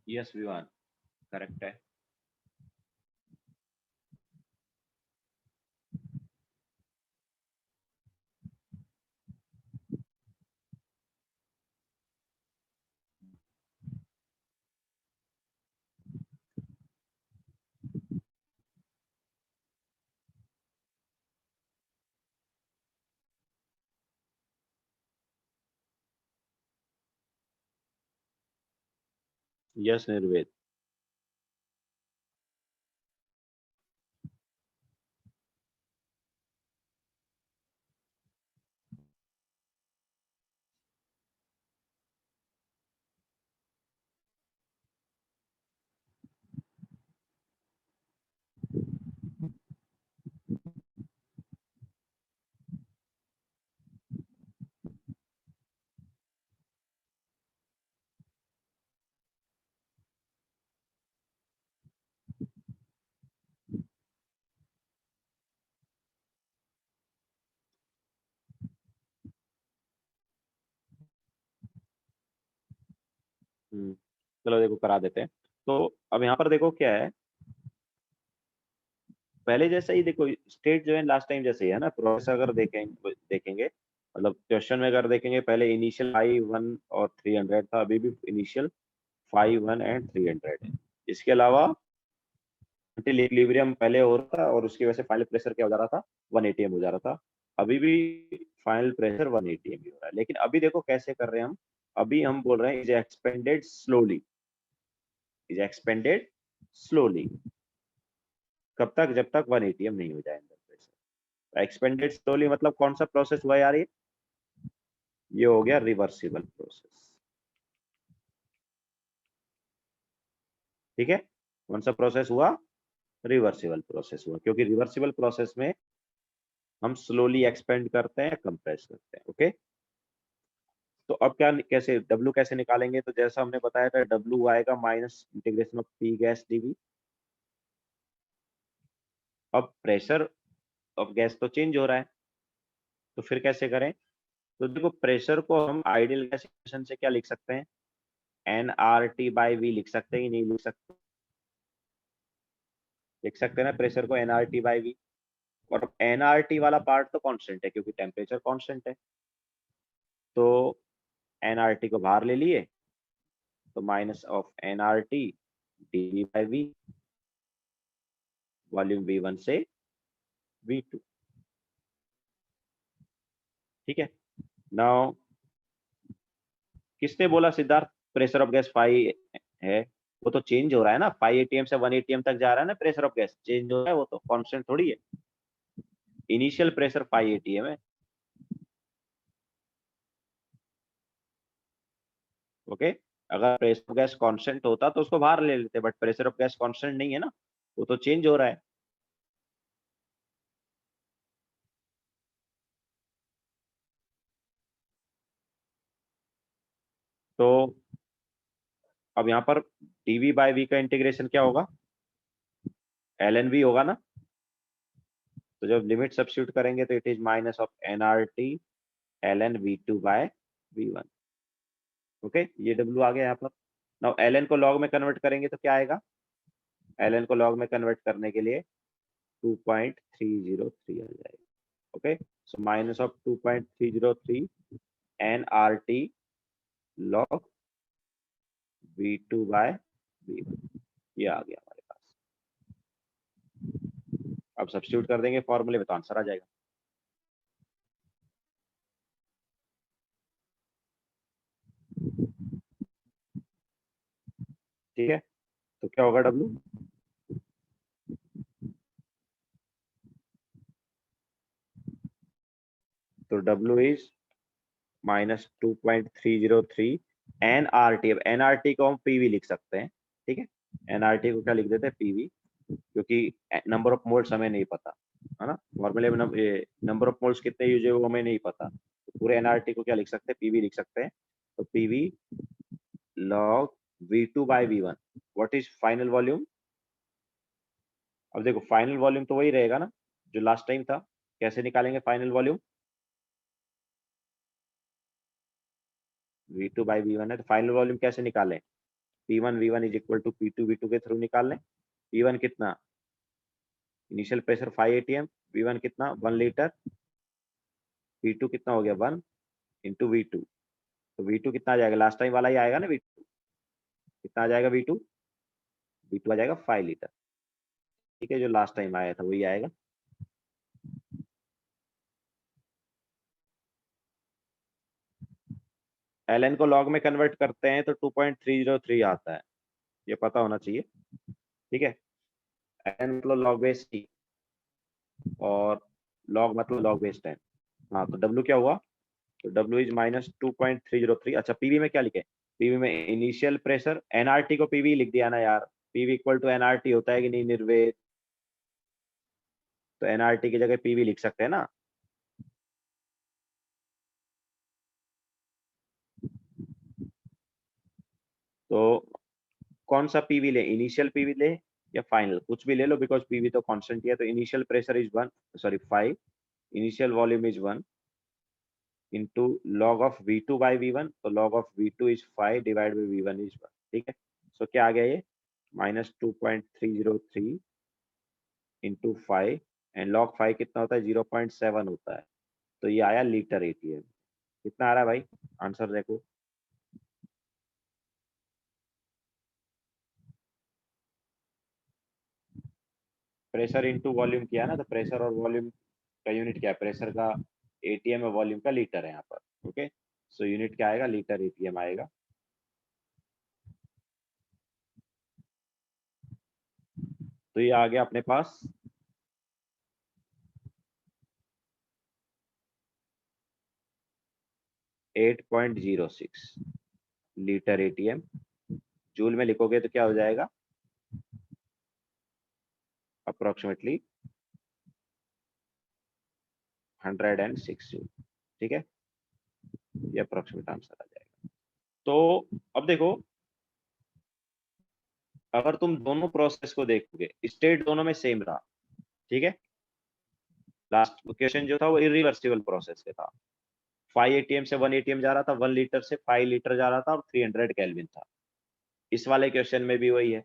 यस विवान, करेक्ट है। यस निर्वेद। चलो देखो करा देते हैं। तो अब यहाँ पर देखो क्या है, पहले जैसा ही देखो स्टेट जो है लास्ट टाइम जैसे ही है ना। प्रोसेस अगर देखेंगे मतलब क्वेश्चन में अगर देखेंगे, पहले इनिशियल 5, 1 और 300 था, अभी भी इनिशियल 5, 1 एंड 300 है। इसके अलावा इक्विलिब्रियम पहले हो रहा था और उसकी वजह से फाइनल प्रेशर क्या हो जा रहा था, 1 atm हो जा रहा था। अभी भी फाइनल प्रेशर 1 atm ही हो रहा है, लेकिन अभी देखो कैसे कर रहे हैं हम। अभी हम बोल रहे हैं is expanded slowly, is expanded slowly. कब तक, जब तक 1 atm नहीं हो जाए अंदर प्रेशर। एक्सपेंडेड स्लोली मतलब कौन सा प्रोसेस हुआ यार, ये हो गया रिवर्सिबल प्रोसेस। ठीक है, कौन सा प्रोसेस हुआ, रिवर्सिबल प्रोसेस हुआ, क्योंकि रिवर्सिबल प्रोसेस में हम स्लोली एक्सपेंड करते हैं, कंप्रेस करते हैं। ओके, तो अब क्या, कैसे W कैसे निकालेंगे, तो जैसा हमने बताया था W आएगा minus integration of P gas dV। अब प्रेशर ऑफ गैस तो चेंज हो रहा है, तो फिर कैसे करें। तो देखो प्रेशर को हम आइडियल गैस इक्वेशन से क्या लिख सकते हैं, nRT/V लिख सकते हैं कि नहीं लिख सकते, लिख सकते हैं ना प्रेशर को nRT/V। और nRT वाला पार्ट तो कांस्टेंट है क्योंकि टेम्परेचर कांस्टेंट है, तो nRT को बाहर ले लिए, तो minus of nRT dV/V, volume V1 से V2। ठीक है, नाउ किसने बोला सिद्धार्थ प्रेशर ऑफ गैस 5 है, वो तो चेंज हो रहा है ना, 5 atm से 1 atm तक जा रहा है ना, प्रेशर ऑफ गैस चेंज हो रहा है, वो तो कांस्टेंट थोड़ी है। इनिशियल प्रेशर 5 atm है। ओके, अगर प्रेशर ऑफ गैस कांस्टेंट होता तो उसको बाहर ले लेते, but pressure of gas constant नहीं है ना, वो तो चेंज हो रहा है। तो अब यहाँ पर dV/V का इंटीग्रेशन क्या होगा, ln V होगा ना। तो जब लिमिट सब्स्टिट्यूट करेंगे तो it is minus of nRT ln V2/V1। Okay, ये W आ गया यहाँ पर। नाउ ln को log में कन्वर्ट करेंगे तो क्या आएगा, ln को log में कन्वर्ट करने के लिए 2.303 आ जाएगा। Okay, so minus of 2.303 nRT log V2/V1, ये आ गया हमारे पास। अब सब्स्टिट्यूट कर देंगे फॉर्मूले में तो आंसर आ जाएगा। ठीक है, तो क्या होगा W, तो W इज माइनस 2.303 nRT। अब nRT को हम PV लिख सकते हैं। ठीक है, nRT को क्या लिख देते हैं, PV, क्योंकि नंबर ऑफ मोल्स हमें नहीं पता है ना, फॉर्मूले में नंबर ऑफ मोल्स कितने यूज है वो हमें नहीं पता, तो पूरे nRT को क्या लिख सकते हैं, PV लिख सकते हैं। तो PV log V2/V1, what is final volume. अब देखो फाइनल वॉल्यूम तो वही रहेगा ना जो लास्ट टाइम था, कैसे निकालेंगे फाइनल वॉल्यूम, V2/V1 है, तो फाइनल वॉल्यूम कैसे निकालें, P1 V1 is equal to P2 V2 के थ्रू निकाल लें। P1 कितना, इनिशियल प्रेशर 5 atm, V1 कितना 1 लीटर, V2 कितना हो गया 1 इंटू V2, तो V2 कितना आ जाएगा, लास्ट टाइम वाला ही आएगा ना, V2 कितना आ जाएगा, V2 आ जाएगा 5 लीटर। ठीक है, जो लास्ट टाइम आया था वही आएगा। ln को log में कन्वर्ट करते हैं तो 2.303 आता है, ये पता होना चाहिए। ठीक है, ln मतलब log बेस t और log मतलब log बेस 10। हाँ, तो W क्या हुआ, तो W इज माइनस 2.303। अच्छा, PV में क्या लिखे, PV में इनिशियल प्रेशर, nRT को PV लिख दिया ना यार, PV इक्वल टू nRT होता है कि नहीं निर्वेद, तो nRT की जगह PV लिख सकते हैं ना। तो कौन सा PV ले, इनिशियल PV ले या फाइनल, कुछ भी ले लो, बिकॉज PV तो कांस्टेंट ही है। तो initial pressure is 1, sorry 5, initial volume is 1 into log of V2/V1, तो log of V2 is 5 divide by V1 is 1। ठीक है, सो क्या आ गया ये -2.303 इंटू 5 एंड log 5 कितना होता है 0.7 होता है, तो ये आया लीटर एटीएम। कितना आ रहा है भाई आंसर देखो। प्रेशर इनटू वॉल्यूम किया ना, तो प्रेशर और वॉल्यूम का यूनिट क्या है, प्रेशर का एटीएम और वॉल्यूम का लीटर है यहाँ पर। ओके, सो यूनिट क्या आएगा, लीटर एटीएम आएगा। तो ये आ गया अपने पास 8.06 लीटर एटीएम। जूल में लिखोगे तो क्या हो जाएगा, अप्रोक्सीमेटली 106 जूल। ठीक है, ये अप्रोक्सीमेट आंसर आ जाएगा। तो अब देखो, अगर तुम दोनों प्रोसेस को देखोगे, स्टेट दोनों में सेम रहा, ठीक है। लास्ट क्वेश्चन जो था वो इरिवर्सिबल प्रोसेस के था। 5 एटीएम से 1 एटीएम जा रहा था, 1 लीटर से 5 लीटर जा रहा था और 300 केल्विन था। इस वाले क्वेश्चन में भी वही है,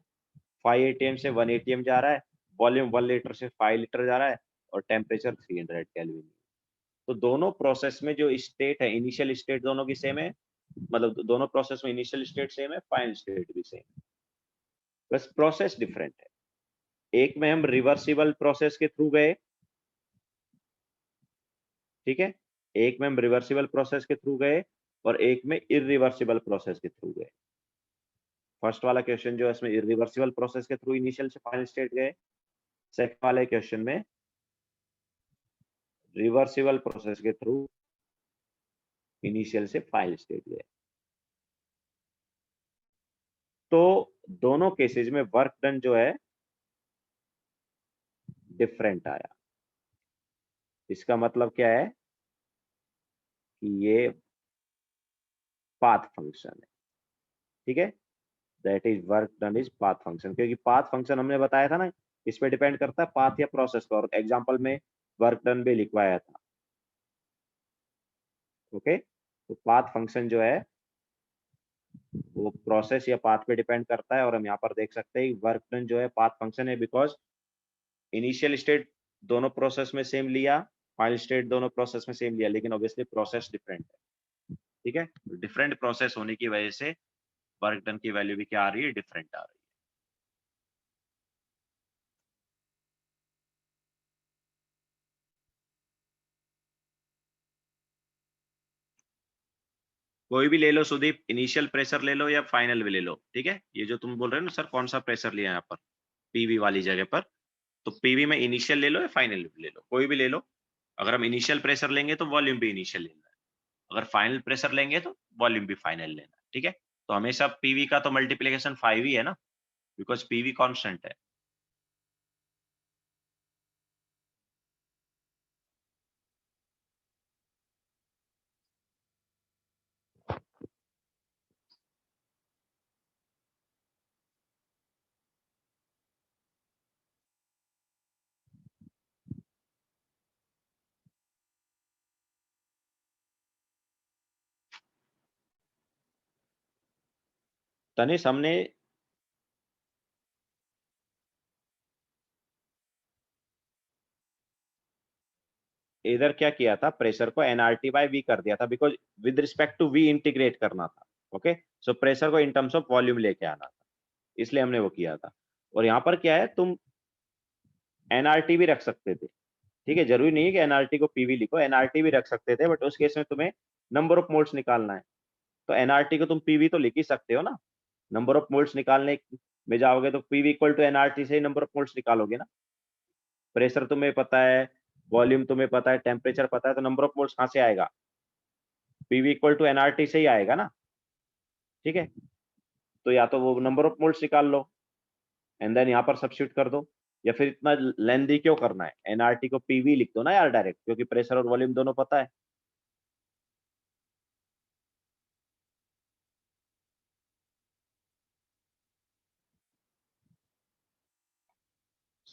5 एटीएम से 1 एटीएम जा रहा है, वॉल्यूम 1 लीटर से 5 लीटर जा रहा है और टेम्परेचर 300 केल्विन। तो दोनों प्रोसेस में जो स्टेट है, इनिशियल स्टेट दोनों की सेम है, मतलब दोनों प्रोसेस में इनिशियल स्टेट सेम है, फाइनल स्टेट भी सेम है, बस प्रोसेस डिफरेंट है। एक में हम रिवर्सिबल प्रोसेस के थ्रू गए, ठीक है, एक में हम रिवर्सिबल प्रोसेस के थ्रू गए और एक में इरिवर्सिबल प्रोसेस के थ्रू गए। फर्स्ट वाला क्वेश्चन जो है इसमें इरिवर्सिबल प्रोसेस के थ्रू इनिशियल से फाइनल स्टेट गए, सेकंड वाले क्वेश्चन में रिवर्सिबल प्रोसेस के थ्रू इनिशियल से फाइनल स्टेट गए। तो दोनों केसेस में वर्क डन जो है डिफरेंट आया। इसका मतलब क्या है कि ये पाथ फंक्शन है, ठीक है, that is work done is path function, क्योंकि पाथ फंक्शन हमने बताया था ना, इस पे डिपेंड करता है पाथ या प्रोसेस पर, और एग्जांपल में वर्क डन भी लिखवाया था। ओके, तो पाथ फंक्शन जो है वो प्रोसेस या पाथ पे डिपेंड करता है, और हम यहाँ पर देख सकते हैं वर्क डन जो है पाथ फंक्शन है, बिकॉज इनिशियल स्टेट दोनों प्रोसेस में सेम लिया, फाइनल स्टेट दोनों प्रोसेस में सेम लिया, लेकिन ऑब्वियसली प्रोसेस डिफरेंट है। ठीक है, डिफरेंट प्रोसेस होने की वजह से वर्क डन की वैल्यू भी क्या आ रही है, डिफरेंट आ रही है। कोई भी ले लो सुदीप, इनिशियल प्रेशर ले लो या फाइनल भी ले लो, ठीक है। ये जो तुम बोल रहे हो ना सर कौन सा प्रेशर लिया यहाँ पर पीवी वाली जगह पर, तो पीवी में इनिशियल ले लो या फाइनल भी ले लो, कोई भी ले लो। अगर हम इनिशियल प्रेशर लेंगे तो वॉल्यूम भी इनिशियल लेना है, अगर फाइनल प्रेशर लेंगे तो वॉल्यूम भी फाइनल लेना है, ठीक है। तो हमेशा पीवी का तो मल्टीप्लीकेशन 5 ही है ना, बिकॉज पीवी कांस्टेंट है। तनिष हमने इधर क्या किया था, प्रेशर को एनआरटी बाय वी कर दिया था, because with respect to V integrate करना था। ओके, सो प्रेशर को इन टर्म्स ऑफ वॉल्यूम लेके आना था, इसलिए हमने वो किया था। और यहाँ पर क्या है, तुम एनआरटी भी रख सकते थे, ठीक है, जरूरी नहीं है कि एनआरटी को पीवी लिखो, एनआरटी भी रख सकते थे, बट उस केस में तुम्हें नंबर ऑफ मोल्स निकालना है, तो एनआरटी को तुम पीवी तो लिख ही सकते हो ना। नंबर ऑफ मोल्स निकालने में जाओगे तो पीवी इक्वल टू एनआरटी से ही नंबर ऑफ मोल्स निकालोगे ना। प्रेशर तुम्हें पता है, वॉल्यूम तुम्हें पता है, टेम्परेचर पता है, तो नंबर ऑफ मोल्स कहाँ से आएगा, पीवी इक्वल टू एनआरटी से ही आएगा ना, ठीक है। तो या तो वो नंबर ऑफ मोल्स निकाल लो एंड देन यहाँ पर सब्स्टिट्यूट कर दो, या फिर इतना लेंदी क्यों करना है, एनआरटी को पीवी लिख दो ना यार डायरेक्ट, क्योंकि प्रेशर और वॉल्यूम दोनों पता है।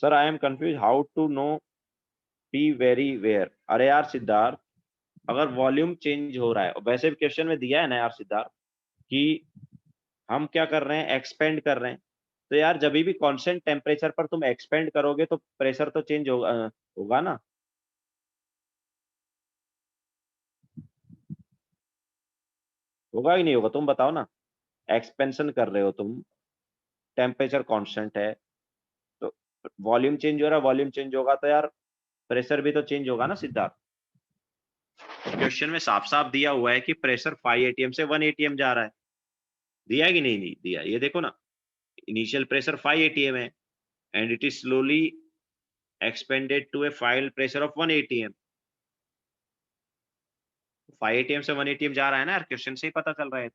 Sir I am confuse how to know P very where. अरे यार सिद्धार्थ, अगर वॉल्यूम चेंज हो रहा है, वैसे भी क्वेश्चन में दिया है ना यार सिद्धार्थ कि हम क्या कर रहे हैं, एक्सपेंड कर रहे हैं। तो यार जब भी कांस्टेंट टेम्परेचर पर तुम एक्सपेंड करोगे तो प्रेशर तो चेंज होगा, होगा ना। होगा ही नहीं होगा, तुम बताओ ना। एक्सपेंशन कर रहे हो तुम, टेम्परेचर कांस्टेंट है, तो वॉल्यूम चेंज हो रहा है, वॉल्यूम चेंज होगा तो यार प्रेशर भी तो चेंज होगा ना सिद्धार्थ। क्वेश्चन में साफ साफ दिया हुआ है कि प्रेशर 5 एटीएम से 1 एटीएम जा रहा है। दिया कि नहीं दिया, ये देखो ना। इनिशियल प्रेशर 5 एटीएम है and it is slowly expanded to a final pressure of 1 atm. 5 atm से 1 एटीएम जा रहा है ना यार, क्वेश्चन से ही पता चल रहा है।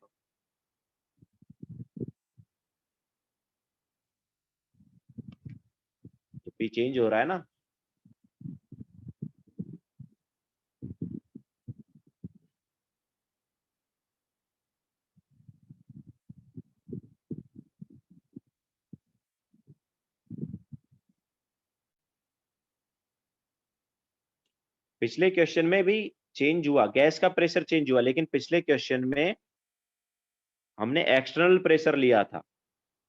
तो पी चेंज हो रहा है ना। पिछले क्वेश्चन में भी चेंज हुआ, गैस का प्रेशर चेंज हुआ, लेकिन पिछले क्वेश्चन में हमने एक्सटर्नल प्रेशर लिया था।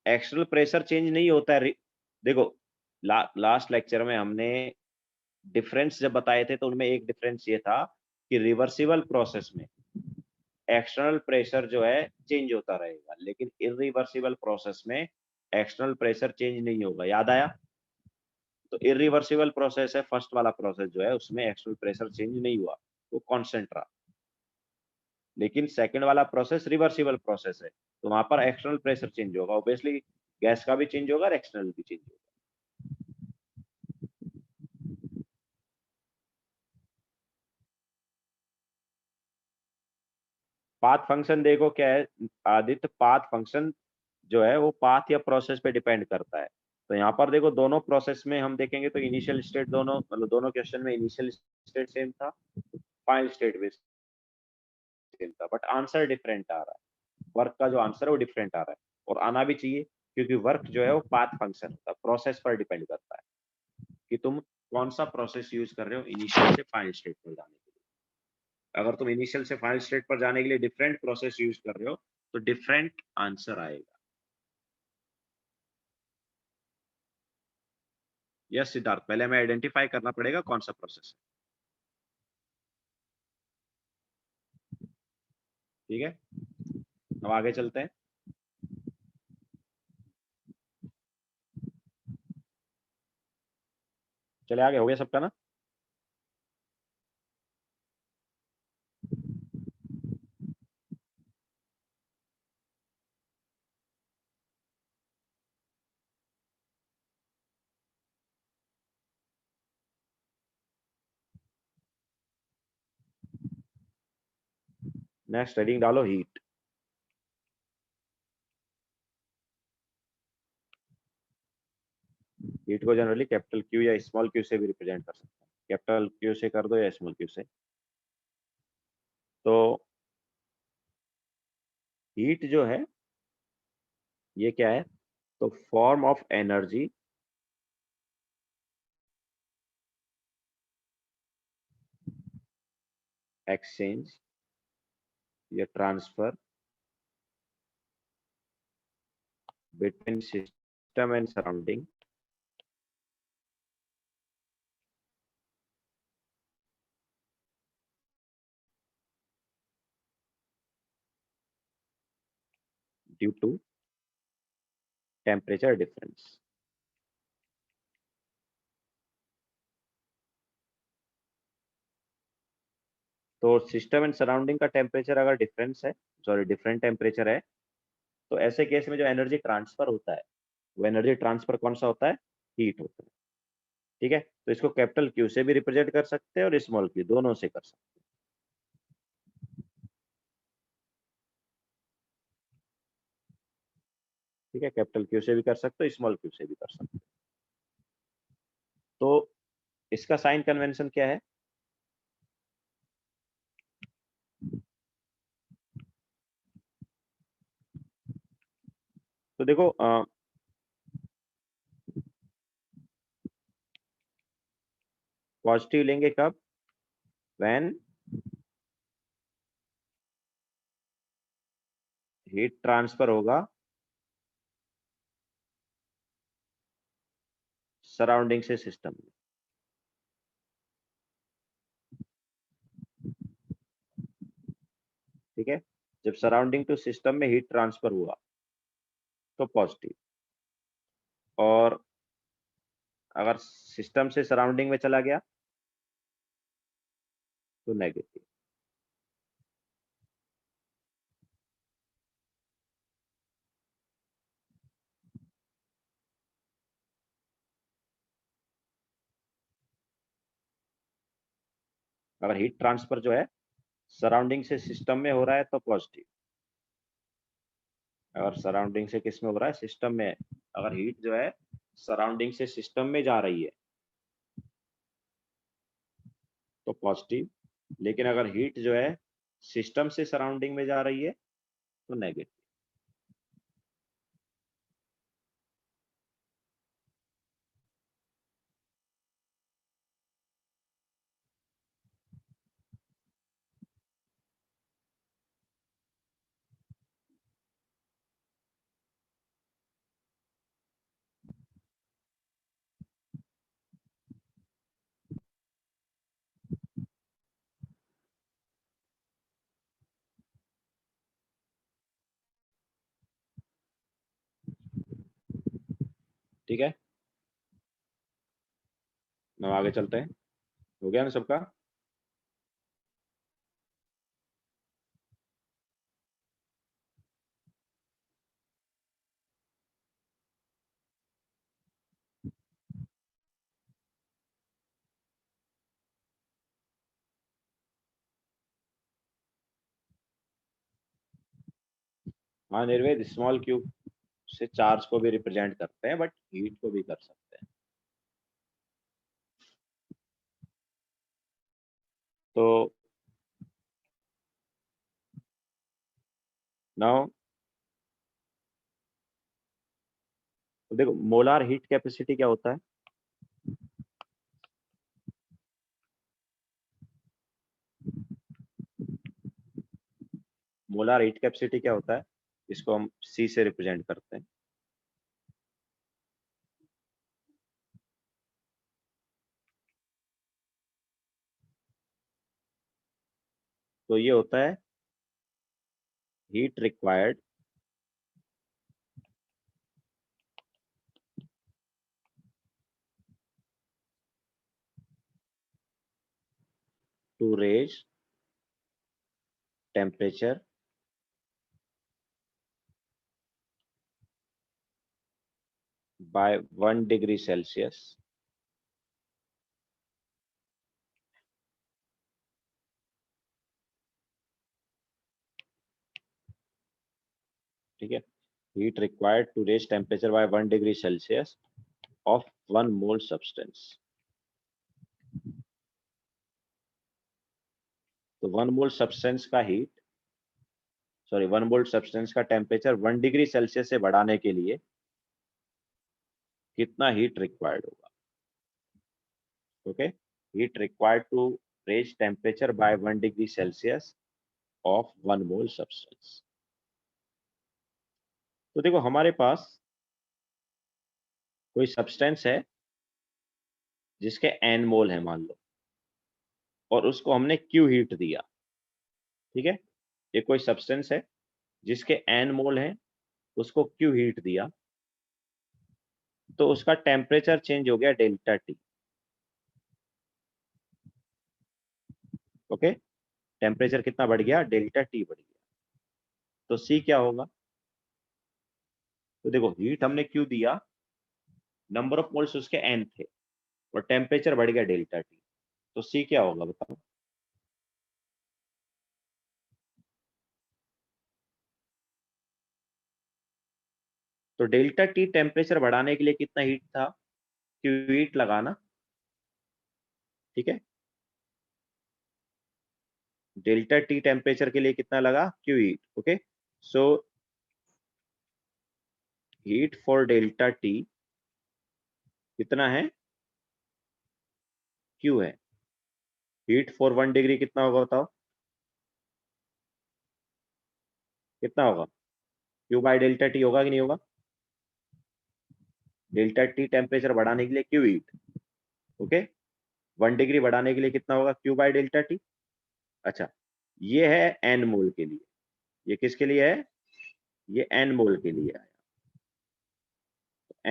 एक्सटर्नल प्रेशर चेंज नहीं होता है। देखो लास्ट लेक्चर में हमने डिफरेंस जब बताए थे तो उनमें एक डिफरेंस ये था कि रिवर्सिबल प्रोसेस में एक्सटर्नल प्रेशर जो है चेंज होता रहेगा, लेकिन इरिवर्सिबल प्रोसेस में एक्सटर्नल प्रेशर चेंज नहीं होगा। याद आया। तो इरिवर्सिबल प्रोसेस है फर्स्ट वाला प्रोसेस जो है, उसमें एक्सटर्नल प्रेशर चेंज नहीं हुआ, वो कांस्टेंट रहा। लेकिन सेकंड वाला प्रोसेस रिवर्सिबल प्रोसेस है, तो वहां पर एक्सटर्नल प्रेशर चेंज होगा ऑब्वियसली। गैस का भी चेंज होगा और एक्सटर्नल भी चेंज होगा। पाथ फंक्शन देखो क्या है आदित्य, पाथ फंक्शन जो है वो पाथ या प्रोसेस पे डिपेंड करता है। तो यहाँ पर देखो दोनों प्रोसेस में हम देखेंगे तो इनिशियल स्टेट दोनों, मतलब दोनों क्वेश्चन में इनिशियल स्टेट सेम था, फाइनल स्टेट भी सेम था, बट आंसर डिफरेंट आ रहा है। वर्क का जो आंसर है वो डिफरेंट आ रहा है, और आना भी चाहिए, क्योंकि वर्क जो है वो पाथ फंक्शन होता है, प्रोसेस पर डिपेंड करता है कि तुम कौन सा प्रोसेस यूज कर रहे हो इनिशियल से फाइनल स्टेट पर जाने के लिए। अगर तुम इनिशियल से फाइनल स्टेट पर जाने के लिए डिफरेंट प्रोसेस यूज कर रहे हो तो डिफरेंट आंसर आएगा। यस सिद्धार्थ, पहले हमें आइडेंटिफाई करना पड़ेगा कौन सा प्रोसेस है। ठीक है, अब आगे चलते हैं। चले आगे, हो गया सबका ना। नेक्स्ट हेडिंग डालो हीट। हीट को जनरली कैपिटल क्यू या स्मॉल क्यू से भी रिप्रेजेंट कर सकते हैं। कैपिटल क्यू से कर दो या स्मॉल क्यू से। तो हीट जो है ये क्या है, तो फॉर्म ऑफ एनर्जी एक्सचेंज या transfer between system and surrounding due to temperature difference. तो सिस्टम एंड सराउंडिंग का टेम्परेचर अगर डिफरेंस है, सॉरी डिफरेंट टेम्परेचर है, तो ऐसे केस में जो एनर्जी ट्रांसफर होता है वो एनर्जी ट्रांसफर कौन सा होता है, हीट होता है। ठीक है, तो इसको कैपिटल क्यू से भी रिप्रेजेंट कर सकते हैं और स्मॉल क्यू, दोनों से कर सकते हैं। ठीक है, कैपिटल क्यू से भी कर सकते हो, स्मॉल क्यू से भी कर सकते हो। तो इसका साइन कन्वेंशन क्या है। तो देखो पॉजिटिव लेंगे कब, व्हेन हीट ट्रांसफर होगा सराउंडिंग से सिस्टम में। ठीक है, जब सराउंडिंग टू सिस्टम में हीट ट्रांसफर हुआ तो पॉजिटिव, और अगर सिस्टम से सराउंडिंग में चला गया तो नेगेटिव। अगर हीट ट्रांसफर जो है सराउंडिंग से सिस्टम में हो रहा है तो पॉजिटिव, अगर सराउंडिंग से किस में हो रहा है, सिस्टम में, अगर हीट जो है सराउंडिंग से सिस्टम में जा रही है तो पॉजिटिव, लेकिन अगर हीट जो है सिस्टम से सराउंडिंग में जा रही है तो नेगेटिव। ठीक है, हम आगे चलते हैं। हो गया ना सबका? हाँ निर्वेद, स्मॉल क्यूब से चार्ज को भी रिप्रेजेंट करते हैं, बट हीट को भी कर सकते हैं। तो नाउ तो देखो, मोलार हीट कैपेसिटी क्या होता है? मोलार हीट कैपेसिटी क्या होता है? इसको हम सी से रिप्रेजेंट करते हैं। तो ये होता है heat required to raise temperature by 1 degree Celsius ठीक है, heat required to raise temperature by 1 degree Celsius of 1 mole substance. तो 1 मोल सब्सटेंस का हीट, सॉरी 1 मोल सब्सटेंस का टेम्परेचर 1 डिग्री सेल्सियस से बढ़ाने के लिए कितना हीट रिक्वायर्ड होगा? Okay, heat required to raise temperature by 1 degree Celsius of 1 mole substance. तो देखो, हमारे पास कोई सब्सटेंस है जिसके n मोल है मान लो, और उसको हमने Q हीट दिया। ठीक है, ये कोई सब्सटेंस है जिसके n मोल है, उसको Q हीट दिया, तो उसका टेम्परेचर चेंज हो गया डेल्टा टी। ओके, टेम्परेचर कितना बढ़ गया? डेल्टा टी बढ़ गया। तो सी क्या होगा? तो देखो, हीट हमने क्यू दिया, नंबर ऑफ मोल्स उसके n थे, और टेम्परेचर बढ़ गया डेल्टा टी। तो सी क्या होगा बताओ? तो डेल्टा टी टेम्परेचर बढ़ाने के लिए कितना हीट था? क्यू हीट लगाना। ठीक है, डेल्टा टी टेम्परेचर के लिए कितना लगा? Q heat. Okay, so heat for delta T कितना है? क्यू है। हीट फॉर 1 डिग्री कितना होगा बताओ? कितना होगा? Q बाय डेल्टा टी होगा कि नहीं होगा? डेल्टा टी टेम्परेचर बढ़ाने के लिए Q हीट, ओके। 1 डिग्री बढ़ाने के लिए कितना होगा? Q by delta T. अच्छा, ये है n मोल के लिए। ये किसके लिए है? ये n मोल के लिए आया।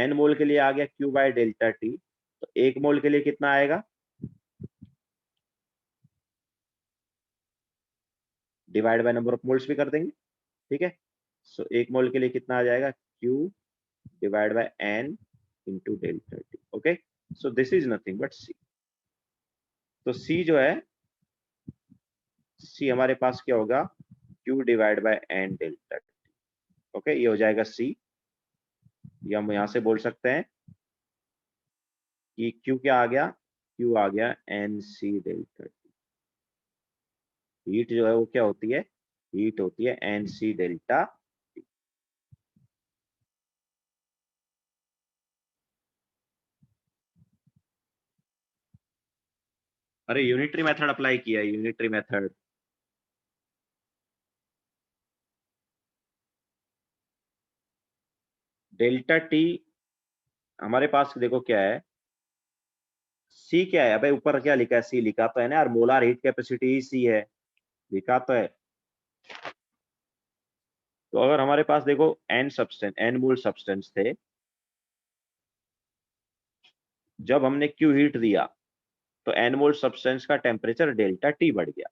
n मोल के लिए आ गया Q बाय डेल्टा टी। तो 1 मोल के लिए कितना आएगा? Divide by number of moles भी कर देंगे, ठीक है। सो 1 मोल के लिए कितना आ जाएगा? Q divide by n into delta T, okay. So this is nothing but C। तो C जो है, C हमारे पास क्या होगा? Q divide by n delta T, okay. ये हो जाएगा C। ये हम यहां से बोल सकते हैं कि Q क्या आ गया? Q आ गया NC डेल्टा टी। हीट जो है वो क्या होती है? हीट होती है NC डेल्टा टी। अरे यूनिटरी मेथड अप्लाई किया है, यूनिटरी मेथड। डेल्टा टी हमारे पास देखो क्या है, सी क्या है? अबे ऊपर क्या लिखा है? सी लिखा तो है ना यार, मोलार हीट कैपेसिटी ही सी है, लिखा तो है। तो अगर हमारे पास देखो एन सब्सटेंस, एन मोल सब्सटेंस थे, जब हमने क्यू हीट दिया तो एन मोल सब्सटेंस का टेम्परेचर डेल्टा टी बढ़ गया।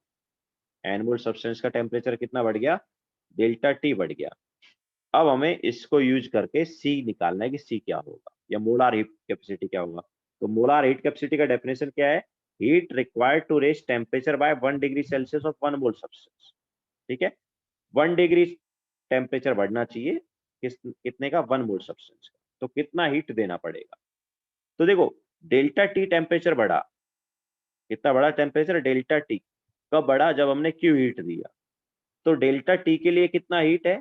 एन मोल सब्सटेंस का टेम्परेचर कितना बढ़ गया? डेल्टा टी बढ़ गया। अब हमें इसको यूज करके सी निकालना है कि सी क्या होगा, या मोलार हीट कैपेसिटी क्या होगा। तो मोलार हीट कैपेसिटी का डेफिनेशन क्या है? Heat required to raise temperature by 1 degree Celsius of 1 mole substance, ठीक है। 1 डिग्री टेम्परेचर बढ़ना चाहिए कितने का? 1 मोल सब्सटेंस का। तो कितना हीट देना पड़ेगा? तो देखो, डेल्टा टी टेम्परेचर बढ़ा, कितना बड़ा टेम्परेचर? डेल्टा टी कब बढ़ा? जब हमने क्यू हीट दिया। तो डेल्टा टी के लिए कितना हीट है?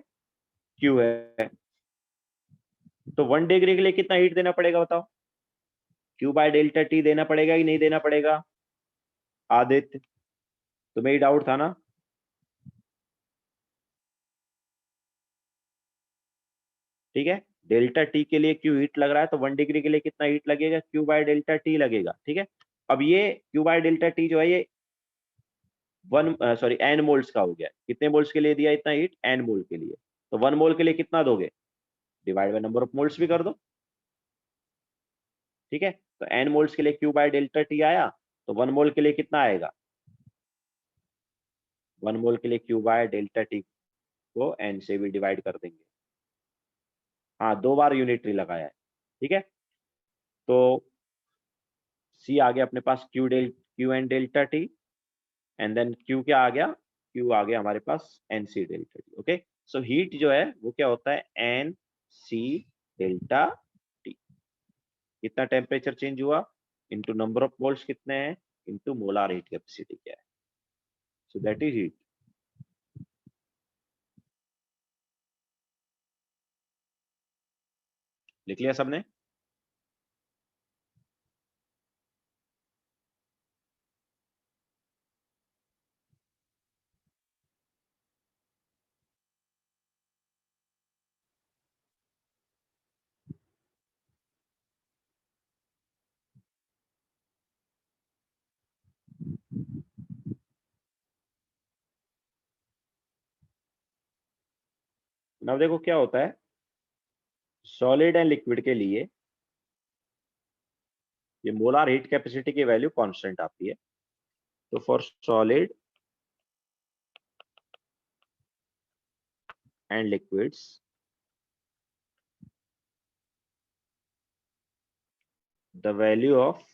क्यू है। तो 1 डिग्री के लिए कितना हीट देना पड़ेगा बताओ? क्यू बाय डेल्टा टी देना पड़ेगा कि नहीं देना पड़ेगा? आदित्य, तुम्हें ही डाउट था ना? ठीक है, डेल्टा टी के लिए क्यू हीट लग रहा है, तो 1 डिग्री के लिए कितना हीट लगेगा? क्यू बाय डेल्टा टी लगेगा, ठीक है। अब ये क्यू बाय डेल्टा टी जो है ये एन मोल्स का हो गया। कितने मोल्स के लिए दिया इतना हीट? एन मोल के लिए। तो 1 मोल के लिए कितना दोगे? Divide by number of moles भी कर दो, ठीक है। तो एन मोल्स के लिए क्यू बाय डेल्टा टी आया, तो 1 मोल के लिए कितना आएगा? 1 मोल के लिए क्यू बाय डेल्टा टी को एन से भी डिवाइड कर देंगे। हाँ, 2 बार यूनिटरी लगाया है, ठीक है। तो सी आ गया अपने पास Q N delta T, and then Q क्या आ गया? क्यू आ गया हमारे पास N C delta T, okay. So heat जो है वो क्या होता है? N C delta T. कितना टेम्परेचर चेंज हुआ इंटू नंबर ऑफ मोल्स कितने हैं इंटू मोलार हीट कैपेसिटी क्या है। So that is heat. लिख लिया सबने? अब देखो क्या होता है, सॉलिड एंड लिक्विड के लिए ये मोलार हीट कैपेसिटी की वैल्यू कांस्टेंट आती है। तो for solid and liquids the value of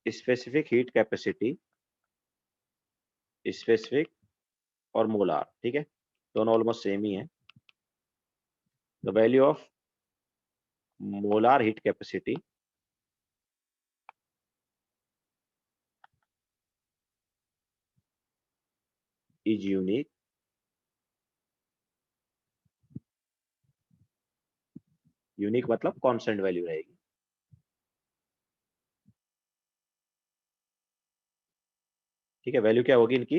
specific heat capacity, specific और मोलार, ठीक है, दोनों ऑलमोस्ट सेम ही है। The value of molar heat capacity is unique, unique मतलब कांस्टेंट वैल्यू रहेगी, ठीक है। वैल्यू क्या होगी इनकी?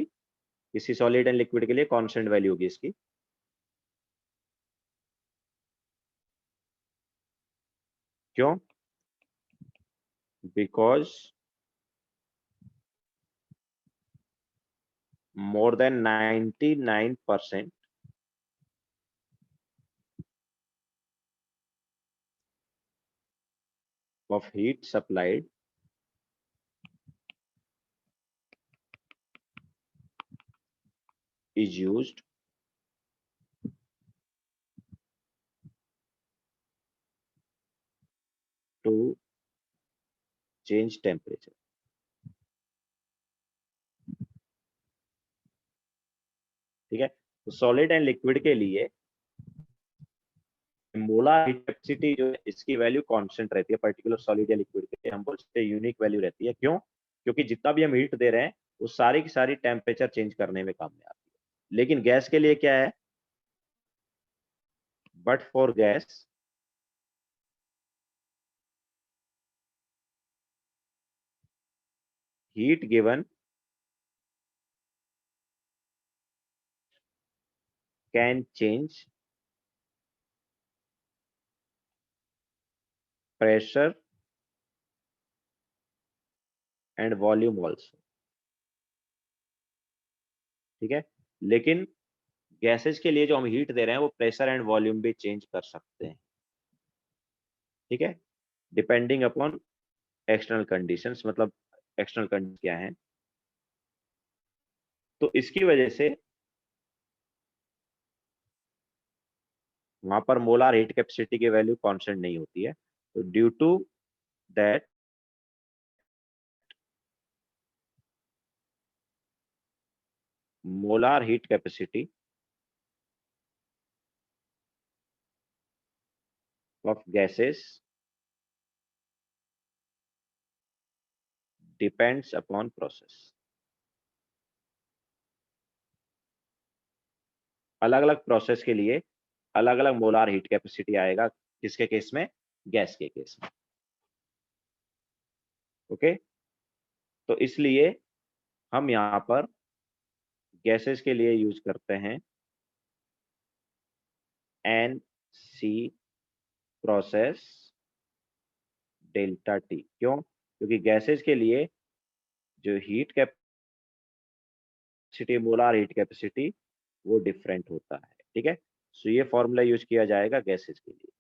किसी सॉलिड एंड लिक्विड के लिए कांस्टेंट वैल्यू होगी इसकी। क्यों? Because more than 99% of heat supplied is used to change temperature। ठीक है, तो सॉलिड एंड लिक्विड के लिए मोलर हीट कैपेसिटी जो है इसकी वैल्यू कांस्टेंट रहती है। पर्टिकुलर सॉलिड या लिक्विड के लिए हम बोलते हैं यूनिक वैल्यू रहती है। क्यों? क्योंकि जितना भी हम हीट दे रहे हैं वो सारी की सारी टेम्परेचर चेंज करने में काम में आती है। लेकिन गैस के लिए क्या है? But for gas heat given can change pressure and volume also। ठीक है, लेकिन गैसेस के लिए जो हम हीट दे रहे हैं वो प्रेशर एंड वॉल्यूम भी चेंज कर सकते हैं। ठीक है, डिपेंडिंग अपॉन एक्सटर्नल कंडीशंस। मतलब एक्सटर्नल कंडीशन क्या है, तो इसकी वजह से वहां पर मोलार हीट कैपेसिटी की वैल्यू कांस्टेंट नहीं होती है। तो due to that molar heat capacity of gases depends upon process. अलग अलग प्रोसेस के लिए अलग अलग मोलार हीट कैपेसिटी आएगा। किसके केस में? गैस के केस में। ओके, तो इसलिए हम यहाँ पर गैसेस के लिए यूज करते हैं NC प्रोसेस डेल्टा T। क्यों? क्योंकि गैसेस के लिए जो heat capacity, molar heat capacity, वो डिफरेंट होता है। ठीक है, सो ये फॉर्मूला यूज किया जाएगा गैसेस के लिए।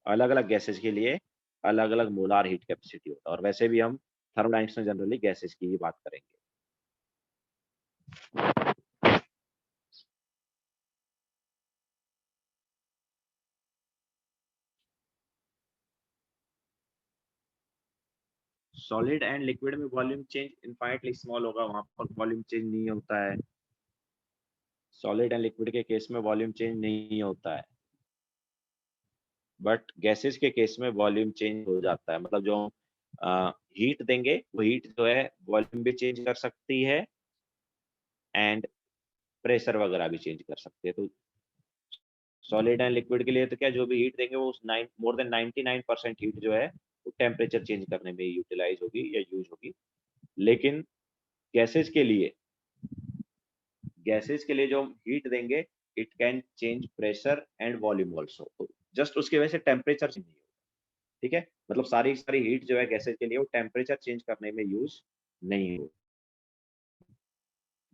अलग अलग गैसेस के लिए अलग अलग मोलार हीट कैपेसिटी होता है। और वैसे भी हम थर्मोडायनेमिक्स में जनरली गैसेस की ही बात करेंगे। सॉलिड एंड लिक्विड में वॉल्यूम चेंज इनफाइनाइटली स्मॉल होगा, वहां पर वॉल्यूम चेंज नहीं होता है। सॉलिड एंड लिक्विड के केस में वॉल्यूम चेंज नहीं होता है, बट गैसेस के केस में वॉल्यूम चेंज हो जाता है। मतलब जो हीट देंगे वो हीट जो है वॉल्यूम भी चेंज कर सकती है एंड प्रेशर वगैरह भी चेंज कर सकते हैं। तो सॉलिड एंड लिक्विड के लिए तो क्या, जो भी हीट देंगे वो मोर देन 99% हीट जो है वो टेम्परेचर चेंज करने में यूटिलाइज होगी या यूज होगी। लेकिन गैसेस के लिए जो हीट देंगे it can change pressure and volume also. Just उसकी वजह से टेम्परेचर चेंज नहीं होगा। ठीक है, मतलब सारी सारी हीट जो है गैसेस के लिए वो टेम्परेचर चेंज करने में यूज नहीं हो।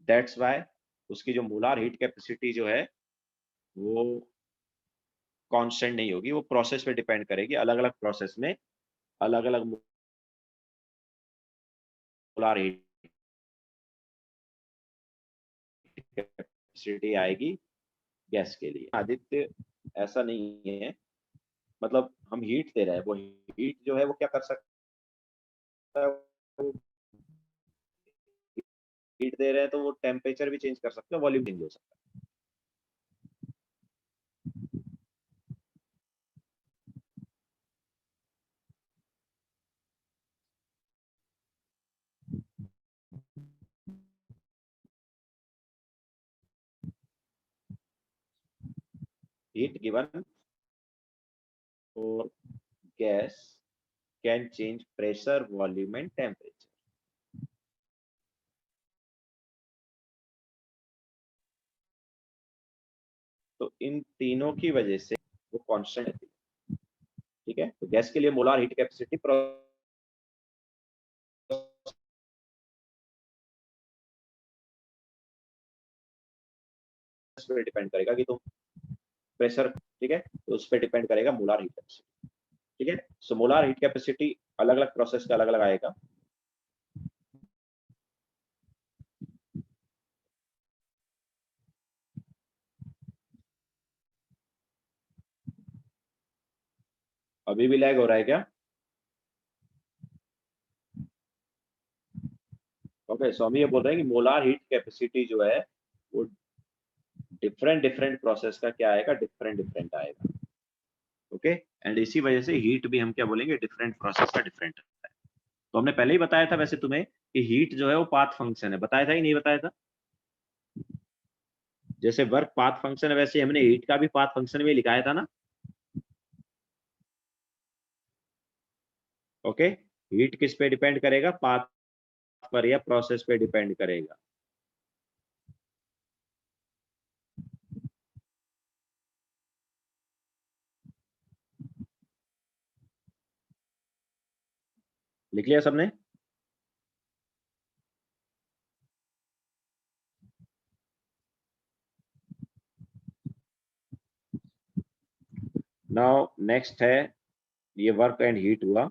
दैट्स वाई उसकी जो मोलार हीट कैपेसिटी जो है वो कांस्टेंट नहीं होगी, वो प्रोसेस पे डिपेंड करेगी। अलग अलग प्रोसेस में अलग अलग मोलार हीट कैपेसिटी आएगी गैस के लिए। आदित्य, ऐसा नहीं है। मतलब हम हीट दे रहे हैं, वो हीट जो है वो क्या कर सकता है, वो हीट दे रहे हैं तो वो टेम्परेचर भी चेंज कर सकते हैं, वॉल्यूम चेंज हो सकता है। हीट गिवन और gas can change pressure, volume and temperature. तो इन तीनों की वजह से वो कांस्टेंट रहती है। ठीक है, तो गैस के लिए मोलार हीट कैपेसिटी पे डिपेंड करेगा कि तुम प्रेशर, ठीक है, तो उस पर डिपेंड करेगा मोलार हीट कैपेसिटी। ठीक है, सो मोलार हीट कैपेसिटी अलग अलग प्रोसेस का अलग अलग आएगा। अभी भी लैग हो रहा है क्या? ओके, सो हम ये बोल रहे हैं कि मोलार हीट कैपेसिटी जो है वो डिफरेंट डिफरेंट प्रोसेस का क्या आएगा, डिफरेंट डिफरेंट आएगा। ओके, एंड इसी वजह से हीट भी हम क्या बोलेंगे, डिफरेंट प्रोसेस का डिफरेंट है। तो हमने पहले ही बताया था वैसे तुम्हें कि हीट जो है वो पाथ फंक्शन है, बताया था ही नहीं बताया था? जैसे वर्क पाथ फंक्शन है वैसे हमने हीट का भी पाथ फंक्शन में लिखाया था ना। ओके, हीट किस पे डिपेंड करेगा, पाथ पर या प्रोसेस पे डिपेंड करेगा। लिख लिया सबने? नाउ नेक्स्ट है, ये वर्क एंड हीट हुआ।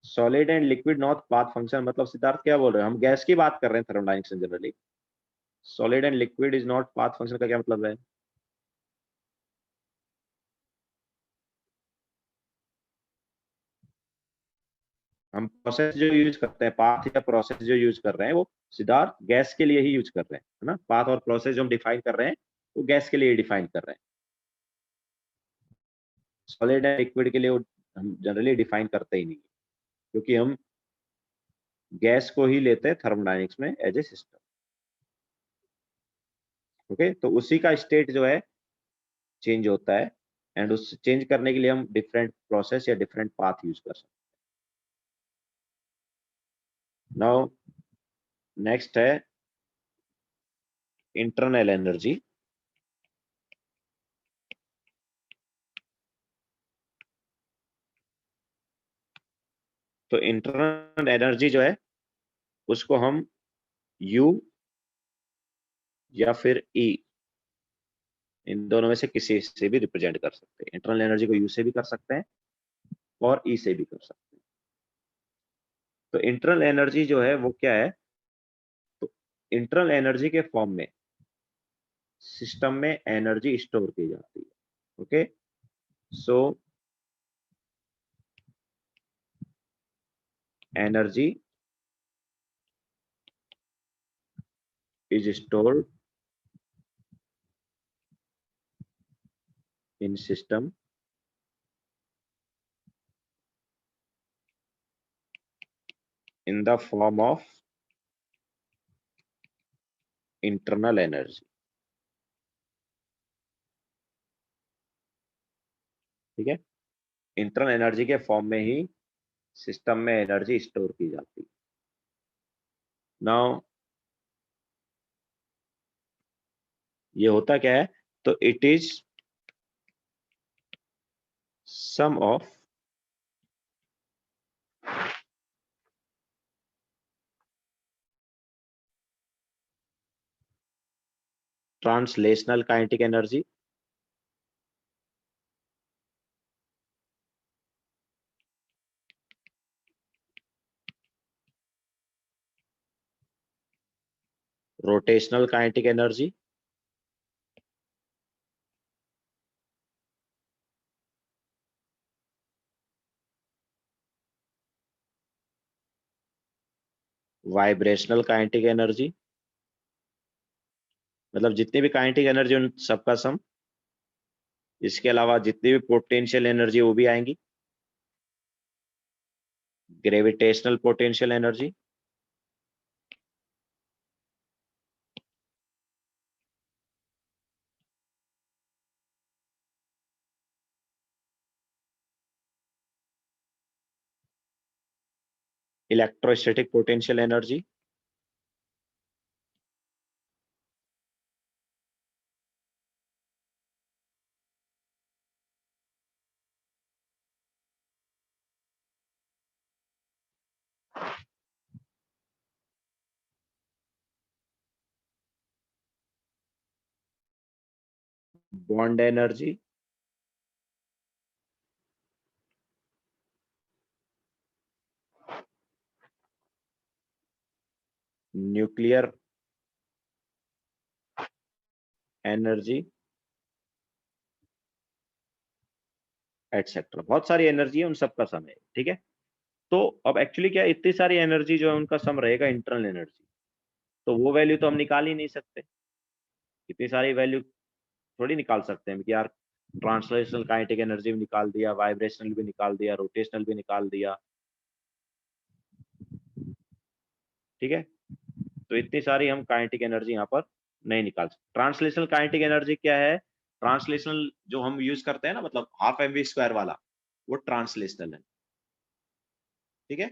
Solid and liquid not path function, मतलब सिद्धार्थ क्या बोल रहे हैं, हम गैस की बात कर रहे हैं थर्मोडायनेमिक्स में generally. Solid and liquid is not path function का क्या मतलब है? हम प्रोसेस जो यूज करते हैं, पाथ या प्रोसेस जो यूज कर रहे हैं वो सिद्धार्थ गैस के लिए ही यूज कर रहे हैं, है ना। पाथ और प्रोसेस जो हम डिफाइन कर रहे हैं वो गैस के लिए डिफाइन कर रहे हैं। सॉलिड एंड लिक्विड के लिए वो हम जनरली डिफाइन करते ही नहीं, क्योंकि हम गैस को ही लेते हैं थर्मोडायनेमिक्स में एज ए सिस्टम। ओके, तो उसी का स्टेट जो है चेंज होता है, एंड उस चेंज करने के लिए हम डिफरेंट प्रोसेस या डिफरेंट पाथ यूज कर सकते हैं। नाउ नेक्स्ट है इंटरनल एनर्जी। तो इंटरनल एनर्जी जो है उसको हम यू या फिर ई, इन दोनों में से किसी से भी रिप्रेजेंट कर सकते हैं। इंटरनल एनर्जी को यू से भी कर सकते हैं और ई से भी कर सकते हैं। तो इंटरनल एनर्जी जो है वो क्या है, तो इंटरनल एनर्जी के फॉर्म में सिस्टम में एनर्जी स्टोर की जाती है। Okay, so energy is stored in system in the form of internal energy। ठीक है, इंटरनल एनर्जी के फॉर्म में ही सिस्टम में एनर्जी स्टोर की जाती है। नाउ ये होता क्या है, तो it is sum of translational kinetic energy, rotational kinetic energy, vibrational kinetic energy, मतलब जितनी भी काइनेटिक एनर्जी उन सबका सम। इसके अलावा जितनी भी पोटेंशियल एनर्जी वो भी आएंगी, gravitational potential energy, electrostatic potential energy, bond energy, nuclear energy, etcetera. बहुत सारी एनर्जी है, उन सबका सम है। ठीक है, तो अब एक्चुअली क्या है, इतनी सारी एनर्जी जो है उनका सम रहेगा इंटरनल एनर्जी, तो वो वैल्यू तो हम निकाल ही नहीं सकते। इतनी सारी वैल्यू थोड़ी निकाल सकते हैं कि यार ट्रांसलेशनल काइनेटिक एनर्जी भी निकाल दिया, वाइब्रेशनल भी निकाल दिया, रोटेशनल भी निकाल दिया। ठीक है, तो इतनी सारी हम काइनेटिक एनर्जी यहाँ पर नहीं निकाल सकते। ट्रांसलेशनल काइनेटिक एनर्जी क्या है, ट्रांसलेशनल जो हम यूज करते हैं ना, मतलब हाफ एम वी स्क्वायर वाला, वो ट्रांसलेशनल है। ठीक है,